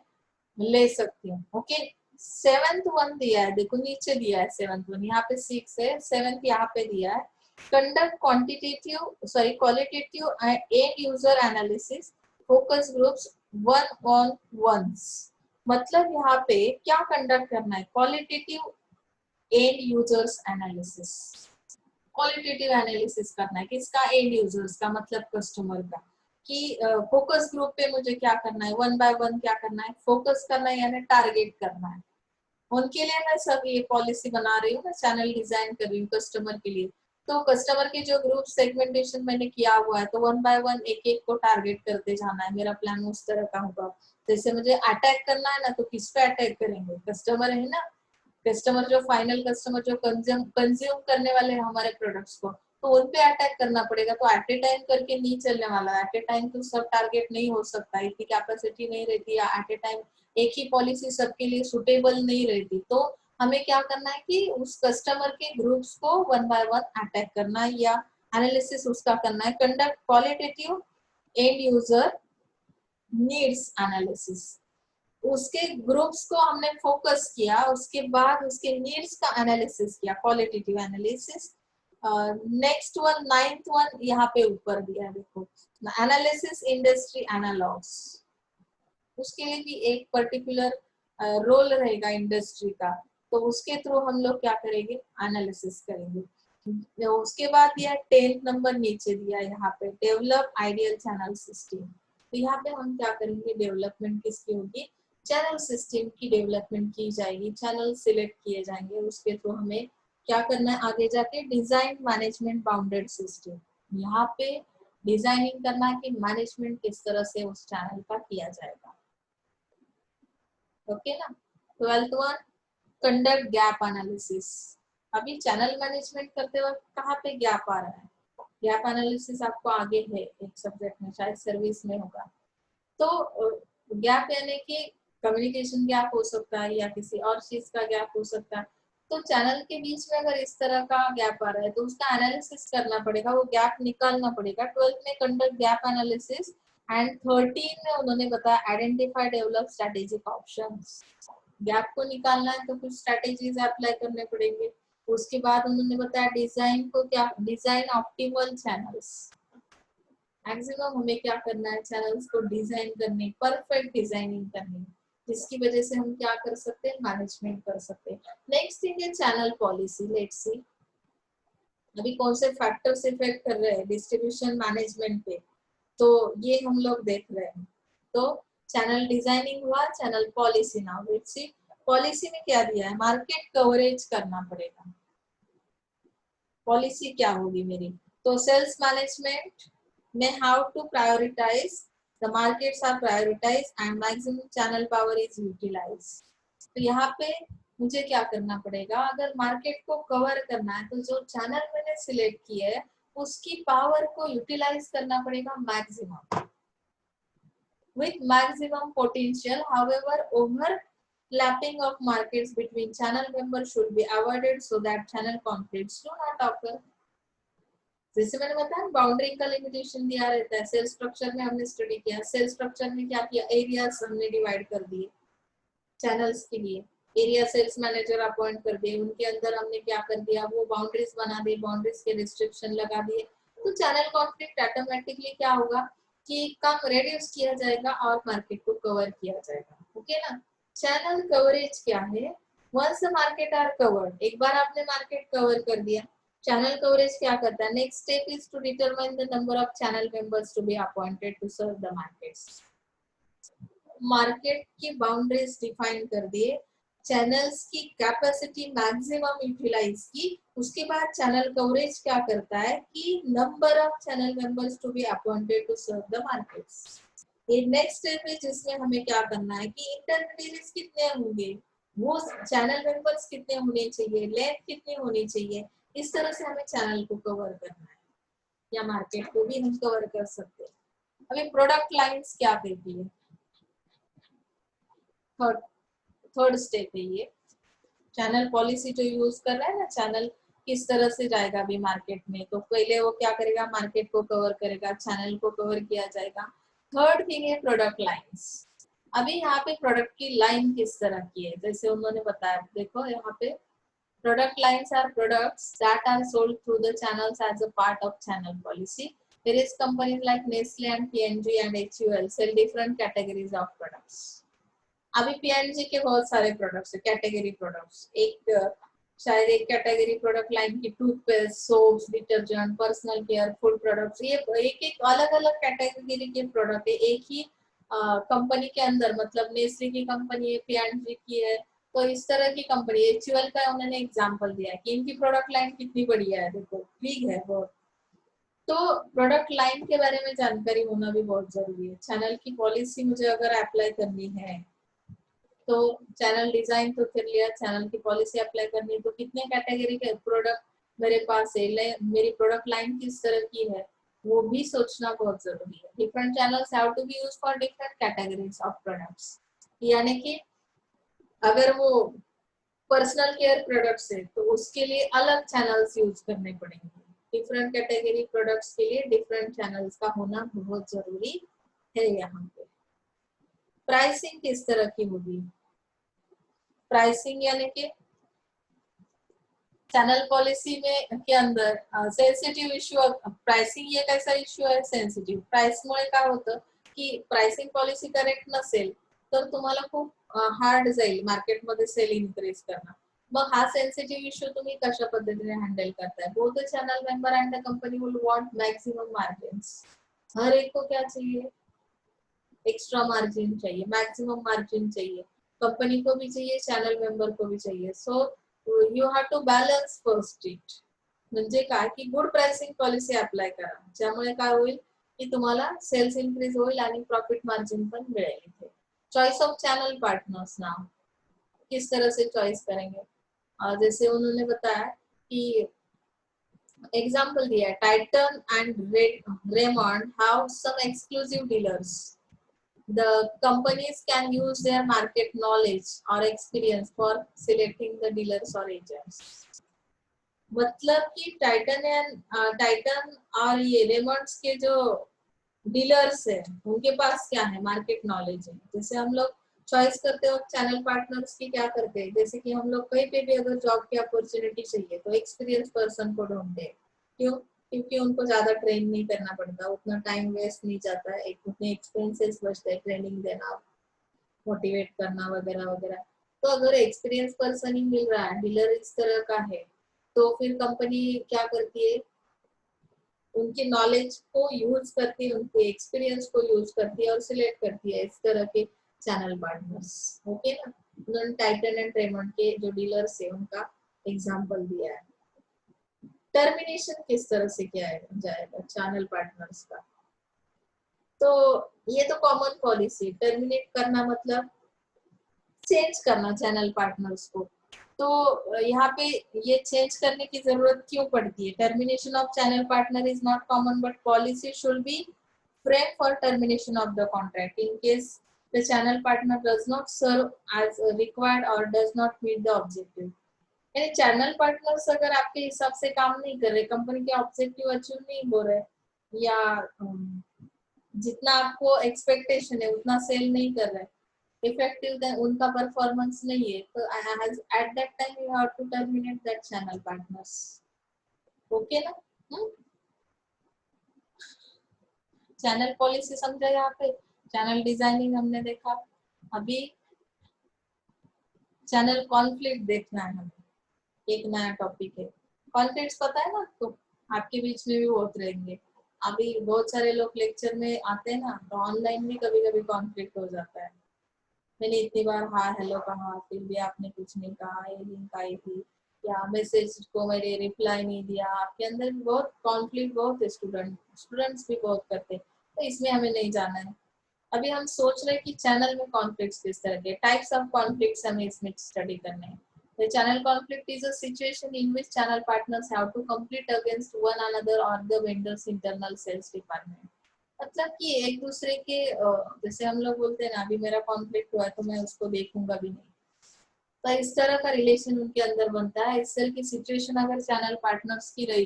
ले सकती हूँ। ओके, सेवेंथ वन दिया है, देखो नीचे दिया है सेवेंथ वन, यहाँ पे 6 है, सेवेंथ यहाँ पे दिया है conduct qualitative and end user analysis focus groups one on ones। मतलब यहाँ पे क्या कंडक्ट करना है, qualitative and users analysis. Qualitative analysis करना है किसका, एंड यूजर्स का, मतलब कस्टमर का, कि फोकस ग्रुप पे मुझे क्या करना है, वन बाय वन क्या करना है, फोकस करना है यानी टारगेट करना है। उनके लिए मैं सब ये पॉलिसी बना रही हूँ, मैं चैनल डिजाइन कर रही हूँ कस्टमर के लिए। तो कस्टमर के जो ग्रुप सेगमेंटेशन मैंने किया हुआ है, तो वन बाय वन एक एक को टारगेट करते जाना है, मेरा प्लान उस तरह का होगा। जैसे मुझे अटैक करना है ना, तो किस पे अटैक करेंगे, कस्टमर है ना, कस्टमर जो फाइनल कस्टमर जो कंज्यूम करने वाले हैं हमारे प्रोडक्ट्स को, तो उन पे अटैक करना पड़ेगा। तो एट ए टाइम करके नहीं चलने वाला, एट ए टाइम तो सब टारगेट नहीं हो सकता, इतनी कैपेसिटी नहीं रहती, या एट ए टाइम एक ही पॉलिसी सबके लिए सुटेबल नहीं रहती। तो हमें क्या करना है कि उस कस्टमर के ग्रुप्स को वन बाय वन अटैक करना है या एनालिसिस उसका करना है। Conduct qualitative and user needs analysis, उसके ग्रुप्स को हमने फोकस किया, उसके बाद उसके नीड्स का एनालिसिस किया, qualitative analysis. Next one ninth one यहाँ पे ऊपर दिया है, देखो एनालिसिस इंडस्ट्री एनालॉग्स। उसके लिए भी एक पर्टिकुलर रोल रहेगा इंडस्ट्री का, तो उसके थ्रू हम लोग क्या करेंगे, एनालिसिस करेंगे। उसके बाद दिया 10th नंबर नीचे दिया यहाँ पे डेवलप आइडियल चैनल सिस्टम। तो यहाँ पे हम क्या करेंगे, डेवलपमेंट किसकी होगी, चैनल सिस्टम की डेवलपमेंट की जाएगी, चैनल सिलेक्ट किए जाएंगे, उसके थ्रू हमें क्या करना है आगे जाके, डिजाइन मैनेजमेंट बाउंडेड सिस्टम। यहाँ पे डिजाइनिंग करना है कि मैनेजमेंट किस तरह से उस चैनल का किया जाएगा। ओके ना। 12th one conduct gap analysis. अभी चैनल मैनेजमेंट करते वक्त कहाँ पे गैप आ रहा है, गैप एनालिसिस आपको आगे है एक सब्जेक्ट में, शायद सर्विस में होगा। तो गैप यानी कि कम्युनिकेशन गैप हो सकता है या किसी और चीज का गैप हो सकता है। तो चैनल के बीच में अगर इस तरह का गैप आ रहा है तो उसका एनालिसिस करना पड़ेगा, वो गैप निकालना पड़ेगा। 12th में कंडक्ट गैप एनालिसिस एंड 13 में उन्होंने बताया identify develop strategic options. Gap को निकालना है तो कुछ स्ट्रेटेजीज अप्लाई करने पड़ेंगे। उसके बाद उन्होंने बताया डिजाइन को, क्या डिजाइन ऑप्टिमल चैनल्स, मैक्सिमम हमें क्या करना है, चैनल्स को डिजाइन करनी, परफेक्ट डिजाइनिंग करनी, जिसकी वजह से हम क्या कर सकते हैं, मैनेजमेंट कर सकते हैं। नेक्स्ट थिंग है चैनल पॉलिसी। लेट्स सी अभी कौन से फैक्टर्स इफेक्ट कर रहे हैं डिस्ट्रीब्यूशन मैनेजमेंट पे, तो ये हम लोग देख रहे हैं। तो चैनल डिजाइनिंग हुआ, channel policy. Now let's see policy में क्या दिया है, मार्केट कवरेज करना पड़ेगा। पॉलिसी क्या होगी मेरी, तो सेल्स मैनेजमेंट में how to prioritize the markets are prioritize and maximum channel power is utilize. तो यहाँ पे मुझे क्या करना पड़ेगा, अगर मार्केट को कवर करना है तो जो चैनल मैंने सिलेक्ट किया है उसकी पावर को यूटिलाइज करना पड़ेगा maximum, with maximum potential. However, overlapping of markets between channel members should be avoided so that channel conflicts do not occur. जैसे मैंने बताया बाउंड्री का लिमिटेशन दिया रहता है। सेल स्ट्रक्चर में हमने स्टडी किया, सेल स्ट्रक्चर में क्या किया, एरियाज हमने डिवाइड कर दिए चैनल्स के लिए, एरिया सेल्स मैनेजर अपॉइंट कर दिए, उनके अंदर हमने क्या कर दिया, वो बाउंड्रीज बना दी, बाउंड्रीज के रिस्ट्रिक्शन लगा दिए। तो चैनल कॉन्फ्लिक्ट ऑटोमेटिकली क्या होगा कि कम रेड्यूस किया जाएगा और मार्केट को कवर किया जाएगा। ओके ना। चैनल कवरेज क्या है, once the market are covered, एक बार आपने मार्केट कवर कर दिया, चैनल कवरेज क्या करता है, next step is to determine the number of channel members to be appointed to serve the markets. Market की बाउंड्रीज डिफाइन कर दिए, चैनल्स की कैपेसिटी मैक्सिमम यूटिलाइज की, उसके बाद चैनल कवरेज क्या करता है कि number of channel members to be appointed to serve the markets. ये नेक्स्ट स्टेप है जिसमें हमें क्या करना है कि इंटरमीडिएट्स कितने होंगे, वो चैनल मेंबर्स कितने होने चाहिए, लेंथ कितनी होनी चाहिए, इस तरह से हमें चैनल को कवर करना है, या मार्केट को भी हम कवर कर सकते हैं। अभी प्रोडक्ट लाइंस क्या कहती है, थर्ड स्टेप है ये। चैनल पॉलिसी जो यूज कर रहा है ना, चैनल किस तरह से जाएगा अभी मार्केट में, तो पहले वो क्या करेगा, मार्केट को कवर करेगा, चैनल को कवर किया जाएगा। थर्ड थिंग है प्रोडक्ट लाइंस। अभी यहाँ पे प्रोडक्ट की लाइन किस तरह की है, जैसे उन्होंने बताया, देखो यहाँ पे product lines are products that are sold through the channels as a part of channel policy. Various companies like Nestle and P&G and HUL sell different categories of products. अभी P&G के बहुत सारे प्रोडक्ट्स है, category products. एक शायद एक category product line की toothpaste, soaps, detergent, personal care, food products, ये एक एक अलग अलग कैटेगरी के प्रोडक्ट है एक ही कंपनी के अंदर। मतलब नेस्ले की कंपनी है, P&G की है, तो इस तरह की कंपनी। HUL का उन्होंने एग्जांपल दिया है कि इनकी प्रोडक्ट लाइन कितनी बढ़िया है, देखो बिग है बहुत। तो प्रोडक्ट लाइन के बारे में जानकारी होना भी बहुत जरूरी है। चैनल की पॉलिसी मुझे अगर अप्लाई करनी है तो चैनल डिजाइन तो कर लिया, चैनल की पॉलिसी अप्लाई करनी है तो कितने कैटेगरी के प्रोडक्ट मेरे पास है, मेरी प्रोडक्ट लाइन किस तरह की है, वो भी सोचना बहुत जरूरी है। Different channels have to be used for different categories of products. यानी कि अगर वो पर्सनल केयर प्रोडक्ट्स है तो उसके लिए अलग चैनल्स यूज करने पड़ेंगे। डिफरेंट कैटेगरी प्रोडक्ट्स के लिए डिफरेंट चैनल्स का होना बहुत जरूरी है। यहाँ पे प्राइसिंग किस तरह की होगी, प्राइसिंग यानी कि चैनल पॉलिसी में के अंदर सेन्सिटिव्ह इश्यू, प्राइसिंग एक ऐसा इश्यू आहे सेन्सिटिव्ह। प्राइसमुळे काय होतं की प्राइसिंग पॉलिसी करेक्ट नसेल तर तुम्हाला खूप हार्ड जाईल मार्केटमध्ये सेल इन्क्रीज करणं। मग हा सेन्सिटिव्ह इश्यू तुम्ही कशा पद्धतीने हँडल करताय, both the channel member and the company will want maximum margins. हर एक को क्या चाहिए, एक्स्ट्रा मार्जिन चाहिए, मैक्सिमम मार्जिन चाहिए, कंपनी को भी चाहिए, चैनल मेंबर को भी चाहिए। So you have to balance first it. म्हणजे काय की गुड प्राइसिंग पॉलिसी अप्लाय करा, ज्यामुळे काय होईल की तुम्हाला सेल्स इन्क्रीज होईल आणि प्रॉफिट मार्जिन पण मिळेल इथे। चॉइस ऑफ चैनल पार्टनर्स ना किस तरह से चॉइस करेंगे, जैसे उन्होंने बताया कि एग्जाम्पल दिया है, Titan and Raymond have some exclusive dealers. The companies can use their market knowledge or experience for selecting the dealers or agents. मतलब कि टाइटन और ये रेमंड्स के जो डीलर्स है उनके पास क्या है, मार्केट नॉलेज है। जैसे हम लोग चॉइस करते वक्त चैनल पार्टनर्स की क्या करते हैं, जैसे कि हम लोग कहीं पे भी अगर जॉब की अपॉर्चुनिटी चाहिए तो एक्सपीरियंस पर्सन को ढूंढते हैं। क्यों, क्योंकि उनको ज्यादा ट्रेन नहीं करना पड़ता, उतना टाइम वेस्ट नहीं जाता है, उतने एक्सपेंसेस बचते हैं, ट्रेनिंग देना, मोटिवेट करना वगैरह वगैरह। तो अगर एक्सपीरियंस पर्सन ही मिल रहा है, डीलर इस तरह का है, तो फिर कंपनी क्या करती है, उनकी नॉलेज को यूज करती है, उनके एक्सपीरियंस को यूज करती है और सिलेक्ट करती है इस तरह के चैनल पार्टनर्स। ओके ना, उन्होंने टाइटन एंड रेमंड के जो डीलर्स है उनका एग्जांपल दिया है। टर्मिनेशन किस तरह से किया जाएगा चैनल पार्टनर्स का, तो ये तो कॉमन पॉलिसी, टर्मिनेट करना मतलब चेंज करना चैनल पार्टनर्स को। तो यहाँ पे ये चेंज करने की जरूरत क्यों पड़ती है? Termination of channel partner is not common but policy should be frame for termination of the contract in case the channel partner does not serve as required और does not meet the objective. यानी channel partners अगर आपके हिसाब से काम नहीं कर रहे, कंपनी के ऑब्जेक्टिव अचीव नहीं हो रहे, या जितना आपको एक्सपेक्टेशन है उतना सेल नहीं कर रहे, इफेक्टिव उनका परफॉर्मेंस नहीं है, तो at that time you have to terminate that channel partners. Okay ना? चैनल पॉलिसी समझा यहाँ पे, चैनल डिजाइनिंग हमने देखा, अभी चैनल कॉन्फ्लिक्ट देखना है हमें, एक नया टॉपिक है। कॉन्फ्लिक्ट्स पता है ना आपको, आपके बीच में भी होते रहेंगे। अभी बहुत सारे लोग लेक्चर में आते हैं ना, तो ऑनलाइन भी कभी कभी कॉन्फ्लिक्ट हो जाता है। मैंने इतनी बार हाँ हेलो कहा, फिर भी आपने कुछ नहीं कहा, ये लिंक आई थी या मैसेज को मैंने रिप्लाई नहीं दिया। आपके अंदर भी बहुत कॉन्फ्लिक्ट बहुत है, स्टूडेंट्स भी बहुत करते हैं, तो इसमें हमें नहीं जाना है। अभी हम सोच रहे हैं कि चैनल में कॉन्फ्लिक्ट्स किस तरह के, टाइप्स ऑफ कॉन्फ्लिक्ट्स हमें इसमें स्टडी करने हैं। The channel conflict is a situation in which channel partners have to compete against one another or the vendor's internal sales department. मतलब कि एक दूसरे के जैसे हम लोग बोलते हैं ना, अभी मेरा कॉन्फ्लिक्ट हुआ है तो मैं उसको देखूंगा भी नहीं, तो इस तरह का रिलेशन उनके अंदर बनता है। इस तरह की सिचुएशन अगर चैनल पार्टनर्स की रही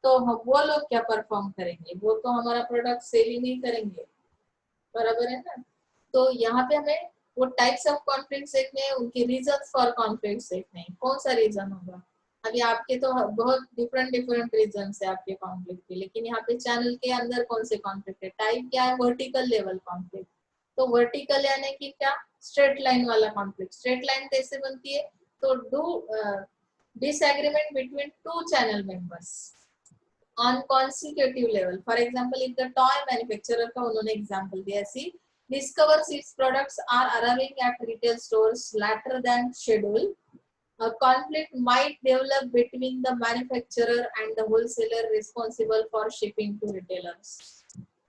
तो वो लोग क्या परफॉर्म करेंगे, वो तो हमारा प्रोडक्ट सेल ही नहीं करेंगे, बराबर है ना। तो यहाँ पे हमें वो टाइप्स ऑफ कॉन्फ्लिक्ट्स देखने हैं, उनके रीजंस फॉर कॉन्फ्लिक्ट्स देखने हैं, कौन सा रीजन होगा। अभी आपके तो बहुत डिफरेंट डिफरेंट रीजंस है आपके कॉन्फ्लिक्ट के, लेकिन यहाँ पे चैनल के अंदर कौन से कॉन्फ्लिक्ट है, टाइप क्या है, वर्टिकल लेवल कॉन्फ्लिक्ट। तो वर्टिकल यानी कि क्या, स्ट्रेट लाइन वाला कॉन्फ्लिक्ट। स्ट्रेट लाइन कैसे बनती है, तो do disagreement between two channel members on consecutive level. For example, if the toy manufacturer का उन्होंने example दिया, see discovers its products are arriving at retail stores later than schedule, a conflict might develop between the manufacturer and the wholesaler responsible for shipping to retailers.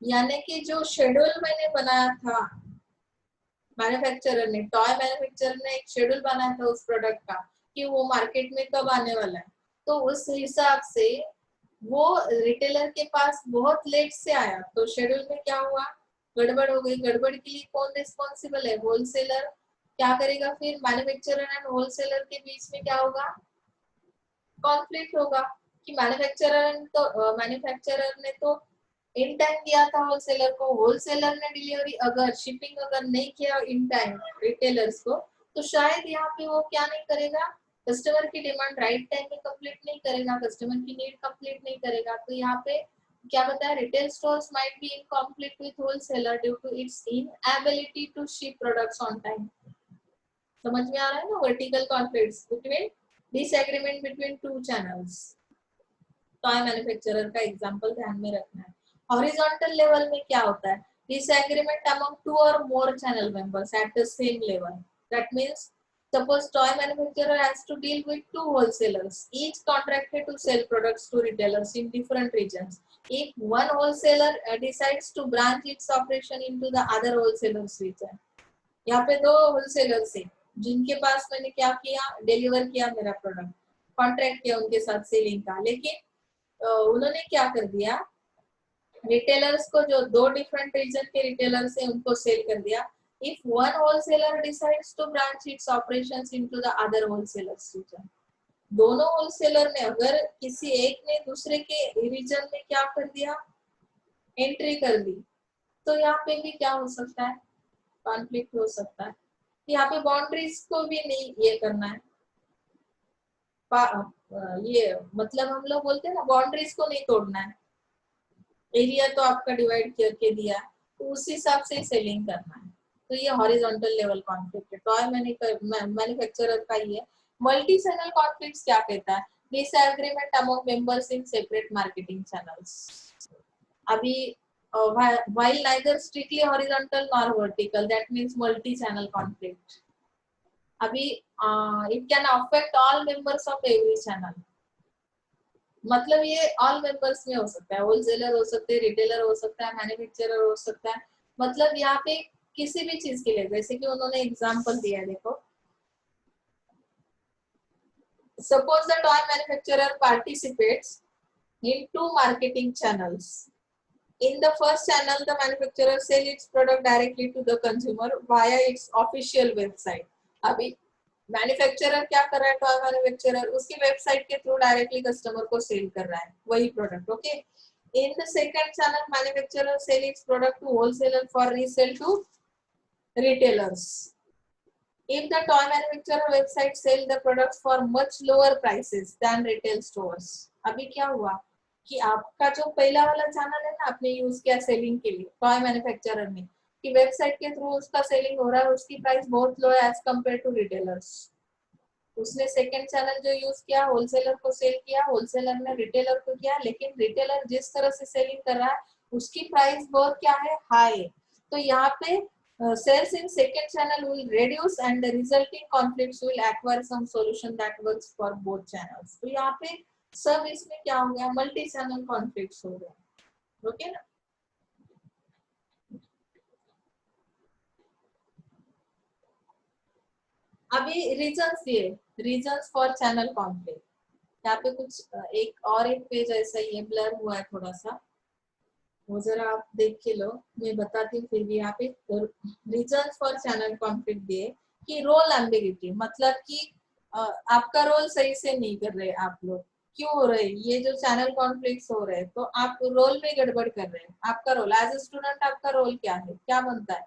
यानी कि जो schedule मैंने बनाया था manufacturer ने, टॉय मैन्युफैक्चरर ने एक schedule बनाया था उस प्रोडक्ट का कि वो मार्केट में कब आने वाला है, तो उस हिसाब से वो रिटेलर के पास बहुत लेट से आया, तो शेड्यूल में क्या हुआ, गड़बड़ हो गई। गड़बड़ के लिए कौन रिस्पॉन्सिबल है, होलसेलर। क्या करेगा फिर, मैन्युफैक्चरर एंड होलसेलर के बीच में क्या होगा, कॉन्फ्लिक्ट होगा कि मैन्युफैक्चरर ने तो इन टाइम दिया था होलसेलर को, होलसेलर ने डिलीवरी अगर शिपिंग अगर नहीं किया इन टाइम रिटेलर्स को, तो शायद यहाँ पे वो क्या नहीं करेगा, कस्टमर की डिमांड राइट टाइम में कंप्लीट नहीं करेगा, कस्टमर की नीड कंप्लीट नहीं करेगा। तो यहाँ पे क्या बताया, retail stores might be in conflict with wholesaler due to its inability to ship products on time. समझ में आ रहा है ना, vertical conflicts between disagreement between two channels. Toy manufacturer का एग्जांपल ध्यान में रखना है। हॉरिजॉन्टल लेवल में क्या होता है, disagreement among two or more channel members at the same level. That means suppose toy manufacturer has to deal with two wholesalers, each contracted to sell products to retailers in different regions. If one wholesaler decides to branch its operation into the other wholesaler's region, यहाँ पे दो wholesalers हैं जिनके पास मैंने क्या किया, deliver किया मेरा प्रोडक्ट, कॉन्ट्रैक्ट किया उनके साथ सेलिंग का, लेकिन उन्होंने क्या कर दिया, रिटेलर्स को, जो दो डिफरेंट रीजन के रिटेलर्स हैं उनको सेल कर दिया। If one wholesaler decides to branch its operations into the other wholesalers region, दोनों होलसेलर ने अगर किसी एक ने दूसरे के रीजन में क्या कर दिया, एंट्री कर दी, तो यहाँ पे भी क्या हो सकता है, कॉन्फ्लिक्ट हो सकता है। यहाँ पे बाउंड्रीज को भी नहीं ये करना है, ये मतलब हम लोग बोलते हैं ना, बाउंड्रीज को नहीं तोड़ना है। एरिया तो आपका डिवाइड करके दिया, तो उस हिसाब से सेलिंग करना है। तो ये हॉरिजॉन्टल लेवल कॉन्फ्लिक्ट है, टॉय मैन्युफैक्चरर का ही है। मल्टी चैनल कॉन्फ्लिक्ट्स क्या कहता है, disagreement among members in separate marketing channels. अभी while neither strictly horizontal nor vertical, that means multi-channel conflict. अभी it can affect all members of every channel. मतलब ये ऑल मेंबर्स में हो सकता है, होलसेलर हो सकते हैं, रिटेलर हो सकता है, मैन्युफैक्चरर हो सकता है, मतलब यहाँ पे किसी भी चीज के लिए, जैसे कि उन्होंने एग्जांपल दिया है, देखो suppose the toy manufacturer participates in two marketing channels. In the first channel, the manufacturer sells its product directly to the consumer via its official website. अभी मैन्युफैक्चरर क्या कर रहा है, टॉय मैन्युफैक्चरर उसकी वेबसाइट के थ्रू डायरेक्टली कस्टमर को sell कर रहा है वही product. Okay, in the second channel manufacturer sell its product to wholesaler for resale to retailers. If the toy manufacturer website sell the products for much lower prices than retail stores. अभी क्या हुआ कि आपका जो पहला वाला channel है ना, आपने यूज किया सेलिंग के लिए टॉय मैन्युफैक्चरर में, कि वेबसाइट के थ्रू उसका सेलिंग हो रहा है, उसकी प्राइस बहुत लो है एज कम्पेयर टू रिटेलर्स. उसने सेकंड चैनल जो यूज किया, होलसेलर को सेल किया, होलसेलर ने रिटेलर को किया, लेकिन रिटेलर जिस तरह से सेलिंग कर रहा है उसकी प्राइस बहुत क्या है, हाई. तो यहाँ पे sales in second channel will reduce and the resulting conflicts will acquire some solution that works for both channels. तो यहाँ पे सब इसमें क्या हो गया, मल्टी चैनल कॉन्फ्लिक्ट्स हो गए. ओके ना. अभी रीजंस दिए, रीजंस फॉर चैनल कॉन्फ्लिक्ट. यहाँ पे कुछ एक पेज ऐसा ही है, ब्लर हुआ है थोड़ा सा, वो जरा आप देख के लो, मैं बताती हूँ. फिर भी यहाँ पे रीजंस फॉर चैनल कॉन्फ्लिक्ट दिए कि रोल एम्बिग्यूटी, मतलब कि आपका रोल सही से नहीं कर रहे आप लोग. क्यों हो रहे ये जो चैनल कॉन्फ्लिक्ट्स हो रहे हैं, तो आप रोल में गड़बड़ कर रहे हैं. आपका रोल एज ए स्टूडेंट, आपका रोल क्या है, क्या बनता है.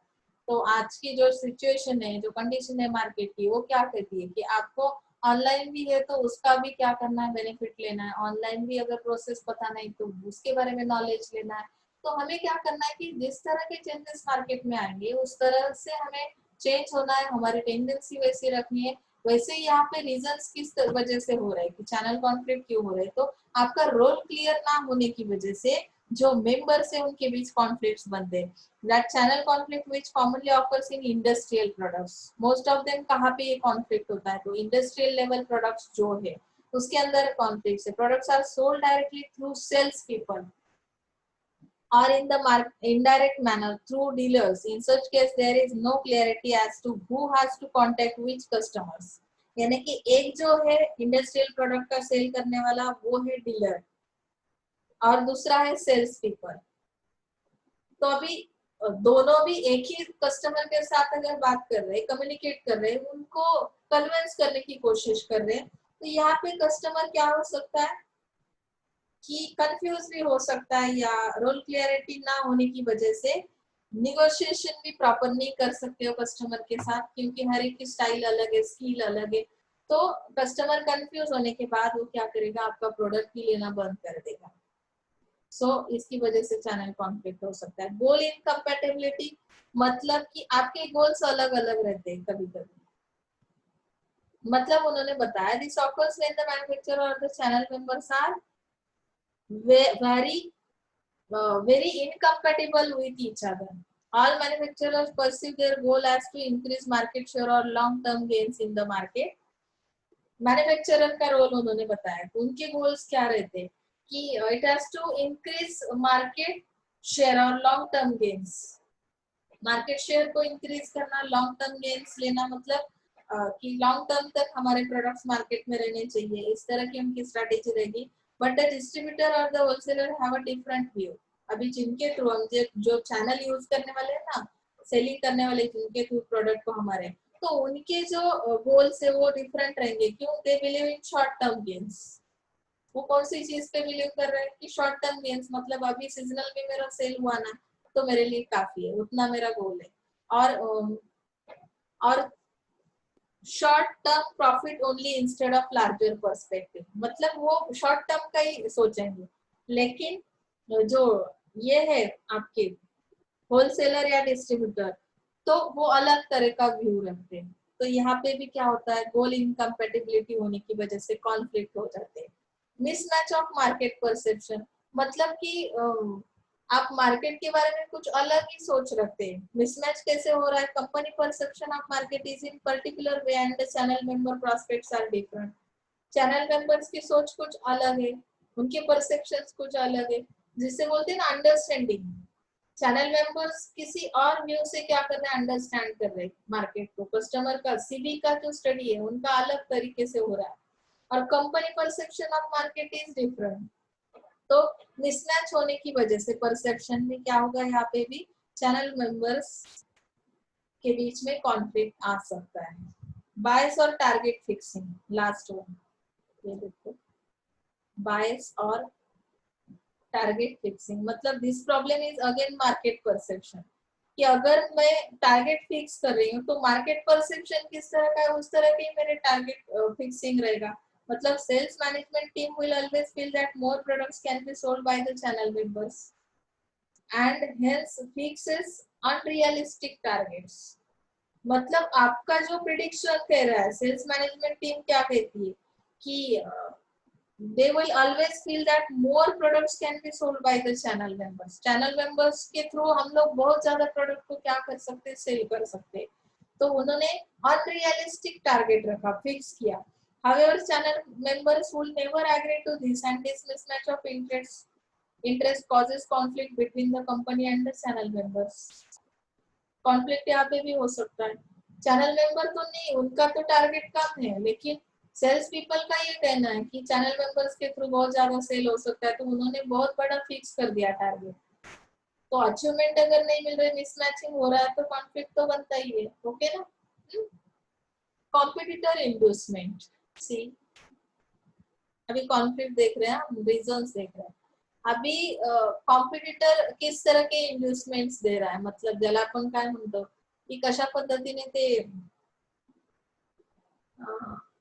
तो आज की जो सिचुएशन है, जो कंडीशन है मार्केट की, वो क्या कहती है कि आपको ऑनलाइन भी है तो उसका भी क्या करना है, बेनिफिट लेना है. ऑनलाइन भी अगर प्रोसेस पता नहीं तो उसके बारे में नॉलेज लेना है. तो हमें क्या करना है कि जिस तरह के चेंजेस मार्केट में आएंगे उस तरह से हमें चेंज होना है, हमारी टेंडेंसी वैसी रखनी है. वैसे ही यहाँ पे रीजंस किस वजह से हो रहा है कि चैनल कॉन्फ्लिक्ट क्यों हो रहा है, तो आपका रोल क्लियर ना होने की वजह से जो मेंबर्स है उनके बीच कॉन्फ्लिक्ट्स बनते हैं. That channel conflict which commonly occurs in industrial products, most of them कहाँ पे ये कॉन्फ्लिक्ट होता है, तो इंडस्ट्रियल लेवल प्रोडक्ट्स जो है उसके अंदर कॉन्फ्लिक्ट है. Products are sold directly through sales people or in the indirect manner through dealers. In such case there is no clarity as to who has to contact which customers. यानी कि एक जो है इंडस्ट्रियल प्रोडक्ट का cell करने वाला वो है डीलर और दूसरा है सेल्स पीपल. तो अभी दोनों भी एक ही कस्टमर के साथ अगर बात कर रहे हैं, कम्युनिकेट कर रहे हैं, उनको कन्विंस करने की कोशिश कर रहे हैं, तो यहाँ पे कस्टमर क्या हो सकता है कि कंफ्यूज भी हो सकता है, या रोल क्लियरिटी ना होने की वजह से निगोशिएशन भी प्रॉपर नहीं कर सकते हो कस्टमर के साथ, क्योंकि हर एक की स्टाइल अलग है, स्किल अलग है. तो कस्टमर कंफ्यूज होने के बाद वो क्या करेगा, आपका प्रोडक्ट भी लेना बंद कर देगा. सो इसकी वजह से चैनल कॉन्फ्लिक्ट हो सकता है. गोल इनकम्पैटिबिलिटी, मतलब कि आपके गोल्स अलग अलग रहते हैं कभी कभी. मतलब उन्होंने बताया this occurs when the manufacturer और the channel members are very incompatible with each other. All manufacturers perceive their goal as to increase market share or long-term gains in the market. Manufacturer का role उन्होंने बताया, उनके goals क्या रहते हैं कि it has to increase market share और long-term gains. Market share को इंक्रीज करना, लॉन्ग टर्म गेन्स लेना, मतलब कि लॉन्ग टर्म तक हमारे प्रोडक्ट्स मार्केट में रहने चाहिए, इस तरह की उनकी स्ट्रेटेजी रहेगी. बट द डिस्ट्रीब्यूटर और the wholesaler have a different view. अभी जिनके थ्रू हम जो चैनल यूज करने वाले हैं ना, सेलिंग करने वाले जिनके थ्रू प्रोडक्ट को हमारे, तो उनके जो गोल्स है वो डिफरेंट रहेंगे. क्यों? They believe in short term gains. वो कौन सी चीज पे बिलीव कर रहे हैं कि शॉर्ट टर्म गेन्स, मतलब अभी सीजनल में मेरा सेल हुआ ना तो मेरे लिए काफी है, उतना मेरा गोल है. और short term profit only instead of larger perspective, मतलब वो शॉर्ट टर्म का ही सोचेंगे. लेकिन जो ये है आपके होलसेलर या डिस्ट्रीब्यूटर, तो वो अलग तरह का व्यू रखते हैं. तो यहाँ पे भी क्या होता है, गोल इनकम्पैटिबिलिटी होने की वजह से कॉन्फ्लिक्ट हो जाते हैं. मिसमैच ऑफ मार्केट परसेप्शन, मतलब कि आप मार्केट के बारे में कुछ अलग ही सोच रखते हैं। मिसमैच कैसे हो रहा है? Company perception of market is in particular way and the channel member prospects are different. Channel members की सोच कुछ अलग है, उनके परसेप्शंस कुछ अलग है, जिसे बोलते हैं ना अंडरस्टैंडिंग। चैनल मेंबर्स किसी और व्यू से क्या कर रहे हैं, अंडरस्टैंड कर रहे हैं मार्केट को। कस्टमर का सीबी का जो स्टडी है उनका अलग तरीके से हो रहा है, और company perception of market is different. तो मिसमैच होने की वजह से परसेप्शन में क्या होगा, यहाँ पे भी चैनल मेंबर्स के बीच में कॉन्फ्लिक्ट आ सकता है। बायस और टारगेट फिक्सिंग, लास्ट वन ये देखो, बायस और टारगेट फिक्सिंग, मतलब this problem is again market perception, कि अगर मैं टारगेट फिक्स कर रही हूँ तो मार्केट परसेप्शन किस तरह का है उस तरह के मेरे टारगेट फिक्सिंग रहेगा। मतलब sales management team will always feel that more products can be sold by the channel members and hence fixes unrealistic targets. मतलब आपका जो प्रिडिक्शन कह रहा है, सेल्स मैनेजमेंट टीम क्या कहती है कि they will always feel that more products can be sold by the channel members. Channel members के थ्रू हम लोग बहुत ज्यादा प्रोडक्ट को क्या कर सकते हैं, सेल कर सकते हैं। तो उन्होंने अनरियलिस्टिक टारगेट रखा, फिक्स किया। However, channel members will never agree to this, and this mismatch of interest causes conflict between the company and the channel members. Conflict यहाँ पे भी हो सकता है। चैनल मेंबर तो नहीं, उनका तो टारगेट कम है, लेकिन सेल्स पीपल का ये कहना है कि चैनल मेंबर्स के थ्रू बहुत ज्यादा सेल हो सकता है, तो उन्होंने बहुत बड़ा फिक्स कर दिया टारगेट। तो अचीवमेंट अगर नहीं मिल रही, मिसमैचिंग हो रहा है, तो कॉन्फ्लिक्ट तो बनता ही है। ओके ना? कॉम्पिटिटर इंड्यूसमेंट, सी अभी कॉन्फ्लिक्ट देख रहे हैं, हम रीजंस देख रहे हैं। अभी कॉम्पिटिटर किस तरह के इंड्यूसमेंट्स दे रहा है, मतलब ज्याला आपण काय म्हणतो की कशा पद्धतीने ते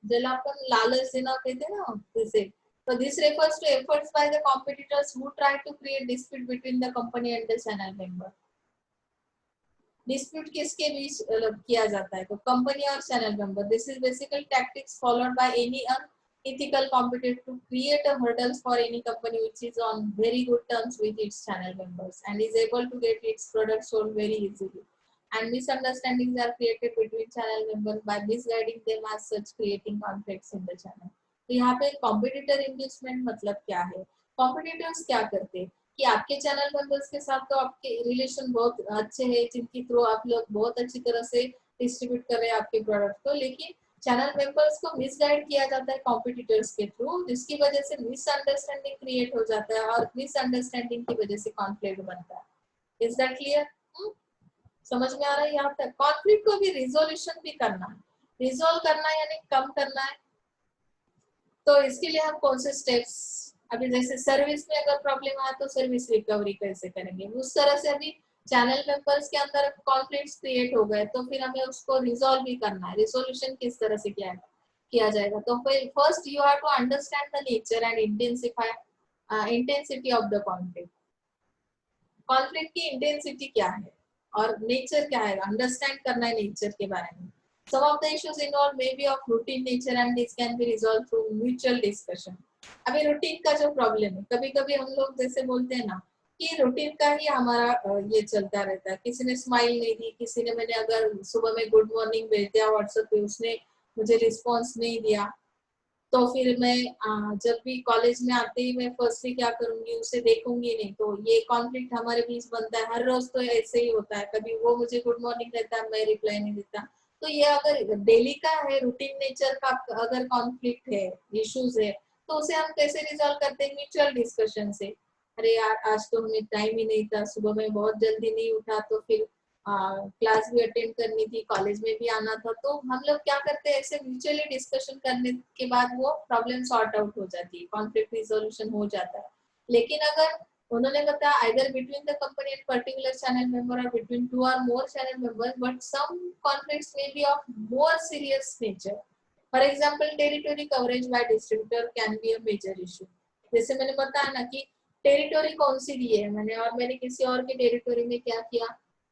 ज्याला आपण लालच देणं कहते ना तसे। So this refers to efforts by the competitors who try to create dispute between the company and the channel member. Dispute किसके बीच किया जाता है, तो कंपनी और channel member. This is basically tactics followed by any unethical competitor to create a hurdles for any company which is on very good terms with its channel members and is able to get its products sold very easily. And misunderstandings are created between channel members by misguiding them as such, creating conflicts in the channel. तो यहाँ पे competitor inducement मतलब क्या है? Competitors क्या करते हैं कि आपके चैनल मेंबर्स के साथ तो आपके रिलेशन बहुत अच्छे हैं, जिनके थ्रू आप लोग बहुत अच्छी तरह से डिस्ट्रीब्यूट कर रहे हैं आपके प्रोडक्ट को, लेकिन चैनल मेंबर्स को मिसगाइड किया जाता है कॉम्पिटिटर्स के थ्रू, जिसकी वजह से मिसअंडरस्टैंडिंग क्रिएट हो जाता है और मिसअंडरस्टैंडिंग की वजह से कॉन्फ्लिक्ट बनता है। Is that clear? समझ में आ रहा है? यहाँ तक कॉन्फ्लिक्ट को भी रिजोल्यूशन भी करना है, रिजोल्व करना है यानी कम करना है। तो इसके लिए हम कौन से स्टेप्स, अभी जैसे सर्विस में अगर प्रॉब्लम आया तो सर्विस रिकवरी कैसे करेंगे, उस तरह से अभी चैनल मेंबर्स के अंदर कॉन्फ्लिक्ट्स क्रिएट हो गए तो फिर हमें उसको रिजॉल्व भी करना है। रिजोल्यूशन किस तरह से किया जाएगा? तो first you have to understand the nature and intensity of the conflict. Conflict की इंटेंसिटी क्या है और नेचर क्या है, अंडरस्टैंड करना है नेचर के बारे में। Some of the issues involved may be of routine nature and this can be resolved through mutual discussion. अभी रूटीन का जो प्रॉब्लम है, कभी कभी हम लोग जैसे बोलते हैं ना कि रूटीन का ही हमारा ये चलता रहता है। किसी ने स्माइल नहीं दी, किसी ने, मैंने अगर सुबह में गुड मॉर्निंग भेज दिया व्हाट्सएप पे, उसने मुझे रिस्पॉन्स नहीं दिया, तो फिर मैं जब भी कॉलेज में आते ही मैं फर्स्टली क्या करूंगी, उसे देखूंगी नहीं। तो ये कॉन्फ्लिक्ट हमारे बीच बनता है, हर रोज तो ऐसे ही होता है, कभी वो मुझे गुड मॉर्निंग देता है, मैं रिप्लाई नहीं देता। तो ये अगर डेली का है, रूटीन नेचर का अगर कॉन्फ्लिक्ट है, इश्यूज है, तो उसे हम कैसे रिजॉल्व करते हैं? म्यूचुअल डिस्कशन से। अरे यार आज तो हमें टाइम ही नहीं था, सुबह में बहुत जल्दी नहीं उठा, तो फिर क्लास भी अटेंड करनी थी, कॉलेज में भी आना था। तो हम लोग क्या करते हैं, ऐसे म्यूचुअली डिस्कशन करने के बाद वो प्रॉब्लम सॉर्ट आउट हो जाती है, कॉन्फ्लिक्ट रिजोल्यूशन हो जाता है। लेकिन अगर उन्होंने बताया either between the company and particular channel member or between two or more channel members, but some conflicts may be of more serious nature. For example, territory coverage by distributor can be a major issue. जैसे मैंने बताया ना कि territory कौन सी दी है मैंने, और मैंने किसी और के टेरिटोरी में क्या किया,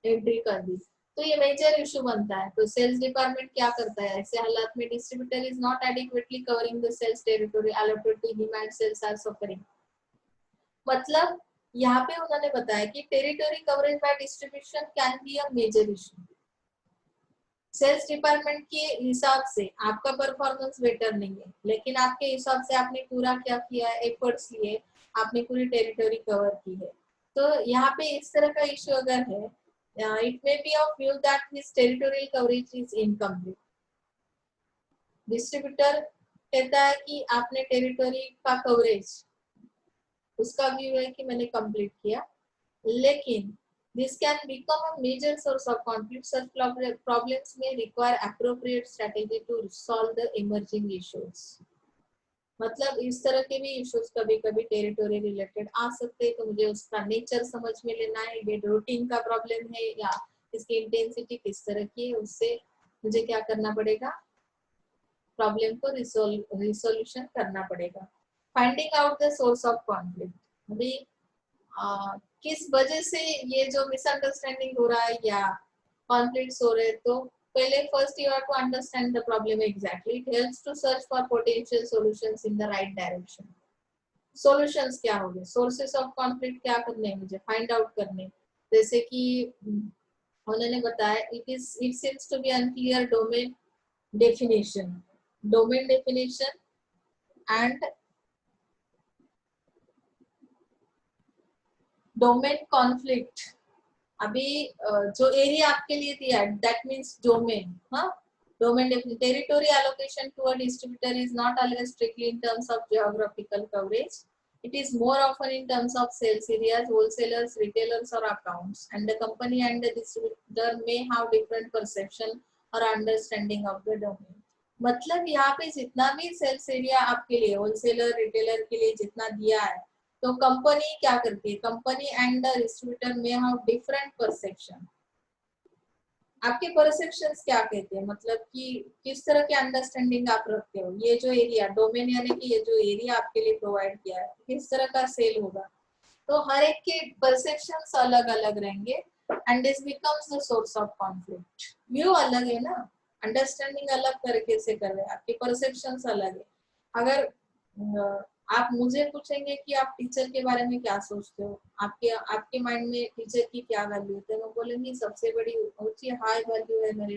एंट्री कर दी, तो ये मेजर इशू बनता है। तो सेल्स डिपार्टमेंट क्या करता है ऐसे हालात में? Distributor is not adequately covering the sales territory allotted to him and sales are suffering. मतलब यहाँ पे उन्होंने बताया कि territory coverage by distribution can be a major issue. Sales department के हिसाब से आपका परफॉर्मेंस बेटर नहीं है, लेकिन आपके हिसाब से आपने पूरा क्या किया है, एफर्ट्स लिए, आपने पूरी टेरिटरी कवर की है। तो यहाँ पे इस तरह का इशू अगर है, it may be of view that his territorial coverage is incomplete. Distributor कहता है कि आपने टेरिटरी का कवरेज, उसका व्यू है कि मैंने कंप्लीट किया, लेकिन this can become a major source of conflict. Such problems may require appropriate strategy to solve the emerging issues. मतलब इस तरह के भी इश्यूज कभी कभी टेरिटोरी रिलेटेड आ सकते हैं, तो मुझे उसका नेचर समझ में लेना है, ये रूटीन का प्रॉब्लम है या इसकी इंटेंसिटी किस तरह की है, उससे मुझे क्या करना पड़ेगा, प्रॉब्लम को रिसोल्यूशन करना पड़ेगा। Finding out the source of conflict, अभी किस वजह से ये जो मिसअंडरस्टैंडिंग हो रहा है या कॉन्फ्लिक्ट्स हो रहे हैं, तो पहले first you have to understand the problem exactly. It helps to search for potential solutions in the right direction. Solutions क्या होंगे, सोर्सेस ऑफ कॉन्फ्लिक्ट क्या करने हैं मुझे फाइंड आउट करने, जैसे कि उन्होंने बताया it seems to be unclear domain definition, domain definition and domain conflict. अभी जो एरिया आपके लिए दिया है दैट मींस डोमेन, हाँ, domain territory allocation to a distributor is not always strictly in terms of geographical coverage, it is more often in terms of sales areas, wholesalers, retailers or accounts, and the company and the distributor may have different perception or understanding of the domain. मतलब यहाँ पे जितना भी sales area आपके लिए, wholesaler retailer के लिए जितना दिया है, तो कंपनी क्या करती है, कंपनी एंड द डिस्ट्रीब्यूटर में हैव डिफरेंट परसेप्शन। आपके परसेप्शंस क्या कहते हैं, मतलब कि किस तरह के अंडरस्टैंडिंग आप रखते हो, ये जो एरिया डोमेन यानी कि ये जो एरिया आपके लिए प्रोवाइड किया है किस तरह का सेल होगा, तो हर एक के परसेप्शंस अलग अलग रहेंगे and this becomes the source of conflict. View अलग है ना, अंडरस्टैंडिंग अलग तरीके से कर रहे हैं, आपके परसेप्शंस अलग है। अगर आप मुझे पूछेंगे कि आप टीचर के बारे में क्या सोचते हो, आपके माइंड में टीचर की क्या वैल्यू है, तो मैं बोलूंगी सबसे बड़ी ऊंची हाई वैल्यू है मेरे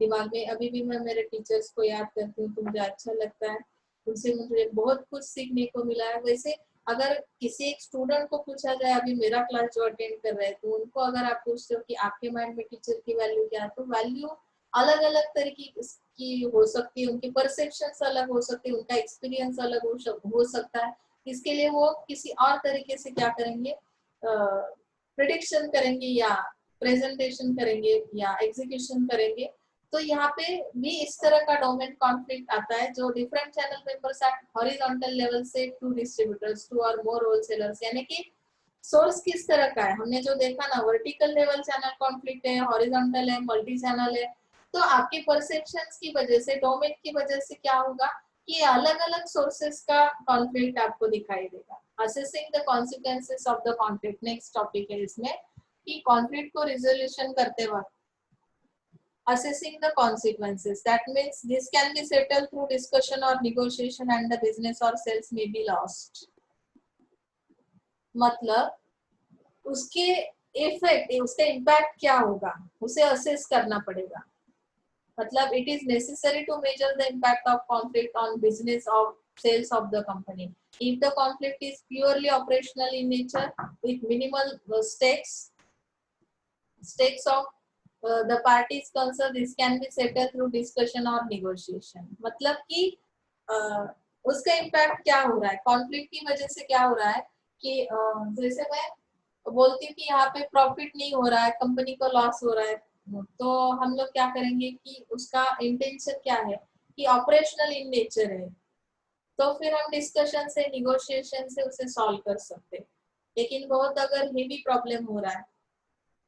दिमाग में। अभी भी मैं मेरे टीचर्स को याद करती हूँ तो मुझे अच्छा लगता है, उनसे मुझे बहुत कुछ सीखने को मिला है। वैसे अगर किसी एक स्टूडेंट को पूछा जाए, अभी मेरा क्लास जो अटेंड कर रहे हैं, तो उनको अगर आप पूछते हो कि आपके माइंड में टीचर की वैल्यू क्या है, तो वैल्यू अलग अलग तरीके की हो सकती है, उनके परसेप्शंस अलग हो सकते हैं, उनका एक्सपीरियंस अलग हो सकता है। इसके लिए वो किसी और तरीके से क्या करेंगे, प्रेडिक्शन करेंगे या प्रेजेंटेशन करेंगे या एग्जीक्यूशन करेंगे। तो यहाँ पे भी इस तरह का डोमेन कॉन्फ्लिक्ट आता है, जो different channel members eight horizontal level से टू डिस्ट्रीब्यूटर्स टू और मोर होलसेलर्स, यानी कि सोर्स किस तरह का है, हमने जो देखा ना, वर्टिकल लेवल चैनल कॉन्फ्लिक्ट है, हॉरिजॉन्टल है, मल्टी चैनल है। तो आपके परसेप्शंस की वजह से, डोमेन की वजह से क्या होगा कि अलग अलग सोर्सेस का कॉन्फ्लिक्ट आपको दिखाई देगा। Assessing the consequences of the conflict next topic है इसमें, कि कॉन्फ्लिक्ट को रिजोल्यूशन करते वक्त assessing the consequences, that means this can be settled through discussion or negotiation and the business or sales may be lost। मतलब उसके effect, उसका impact क्या होगा उसे असेस करना पड़ेगा। मतलब it is necessary to measure the impact of conflict on business of sales of the company. If the conflict is purely operational in nature with minimal stakes of the parties concerned, this can be settled through discussion or negotiation। मतलब कि उसका impact क्या हो रहा है, conflict की वजह से क्या हो रहा है कि जैसे मैं बोलती हूँ कि यहाँ पे प्रॉफिट नहीं हो रहा है, कंपनी को लॉस हो रहा है, तो हम लोग क्या करेंगे कि उसका इंटेंशन क्या है कि ऑपरेशनल इन नेचर है, तो फिर हम डिस्कशन से, निगोशिएशन से उसे सॉल्व कर सकते हैं। लेकिन बहुत अगर हेवी प्रॉब्लम हो रहा है,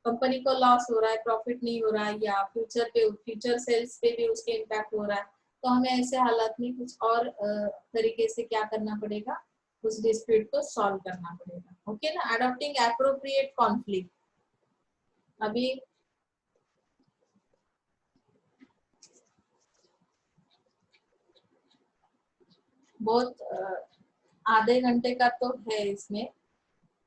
कंपनी को लॉस हो रहा है, प्रॉफिट नहीं हो रहा है, या फ्यूचर सेल्स पे भी उसके इम्पैक्ट हो रहा है, तो हमें ऐसे हालात में कुछ और तरीके से क्या करना पड़ेगा, उस डिस्प्यूट को सॉल्व करना पड़ेगा। ओके ना, अडॉप्टिंग एप्रोप्रिएट कॉन्फ्लिक्ट। अभी बहुत आधे घंटे का तो है इसमें।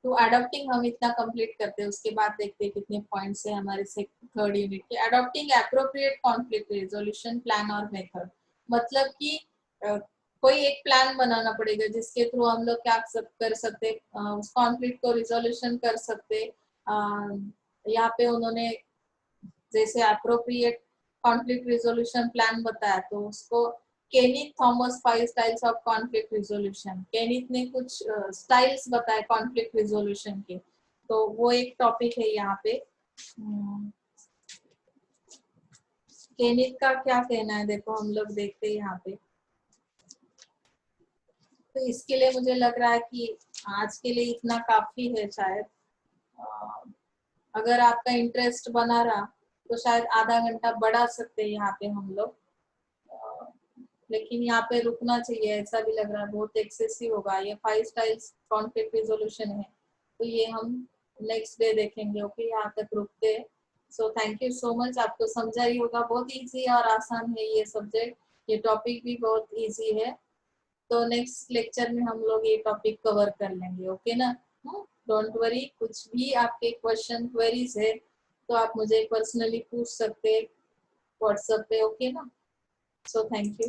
तो अडॉप्टिंग हम इतना कंप्लीट करते हैं, उसके बाद देखते हैं कितने पॉइंट्स है हमारे से थर्ड यूनिट के। Adopting appropriate conflict resolution plan और मेथड, मतलब कि कोई एक प्लान बनाना पड़ेगा जिसके थ्रू हम लोग क्या सब कर सकते, उस कॉन्फ्लिक्ट को रिजोल्यूशन कर सकते। यहाँ पे उन्होंने जैसे अप्रोप्रिएट कॉन्फ्लिक्ट रिजोल्यूशन प्लान बताया, तो उसको Kenneth Thomas 5 styles of conflict resolution, Kenneth ने कुछ स्टाइल्स बताए कॉन्फ्लिक्ट रिजोल्यूशन के, तो वो एक टॉपिक है यहाँ पे। केनिथ का क्या कहना है देखो, हम लोग देखते हैं यहाँ पे। तो इसके लिए मुझे लग रहा है कि आज के लिए इतना काफी है शायद। अगर आपका इंटरेस्ट बना रहा तो शायद आधा घंटा बढ़ा सकते हैं यहाँ पे हम लोग, लेकिन यहाँ पे रुकना चाहिए, ऐसा भी लग रहा है बहुत एक्सेसिव होगा। ये 5 स्टाइल्स कॉन्फ्लिक्ट रिजोल्यूशन है, तो ये हम नेक्स्ट डे देखेंगे। ओके, यहाँ तक रुकते हैं। So thank you so much. आपको समझा ही होगा, बहुत इजी और आसान है ये सब्जेक्ट, ये टॉपिक भी बहुत इजी है। तो नेक्स्ट लेक्चर में हम लोग ये टॉपिक कवर कर लेंगे। ओके ना, डोंट वरी। कुछ भी आपके क्वेश्चन क्वेरीज है तो आप मुझे पर्सनली पूछ सकते हैं व्हाट्सएप पे। ओके ना, सो थैंक यू।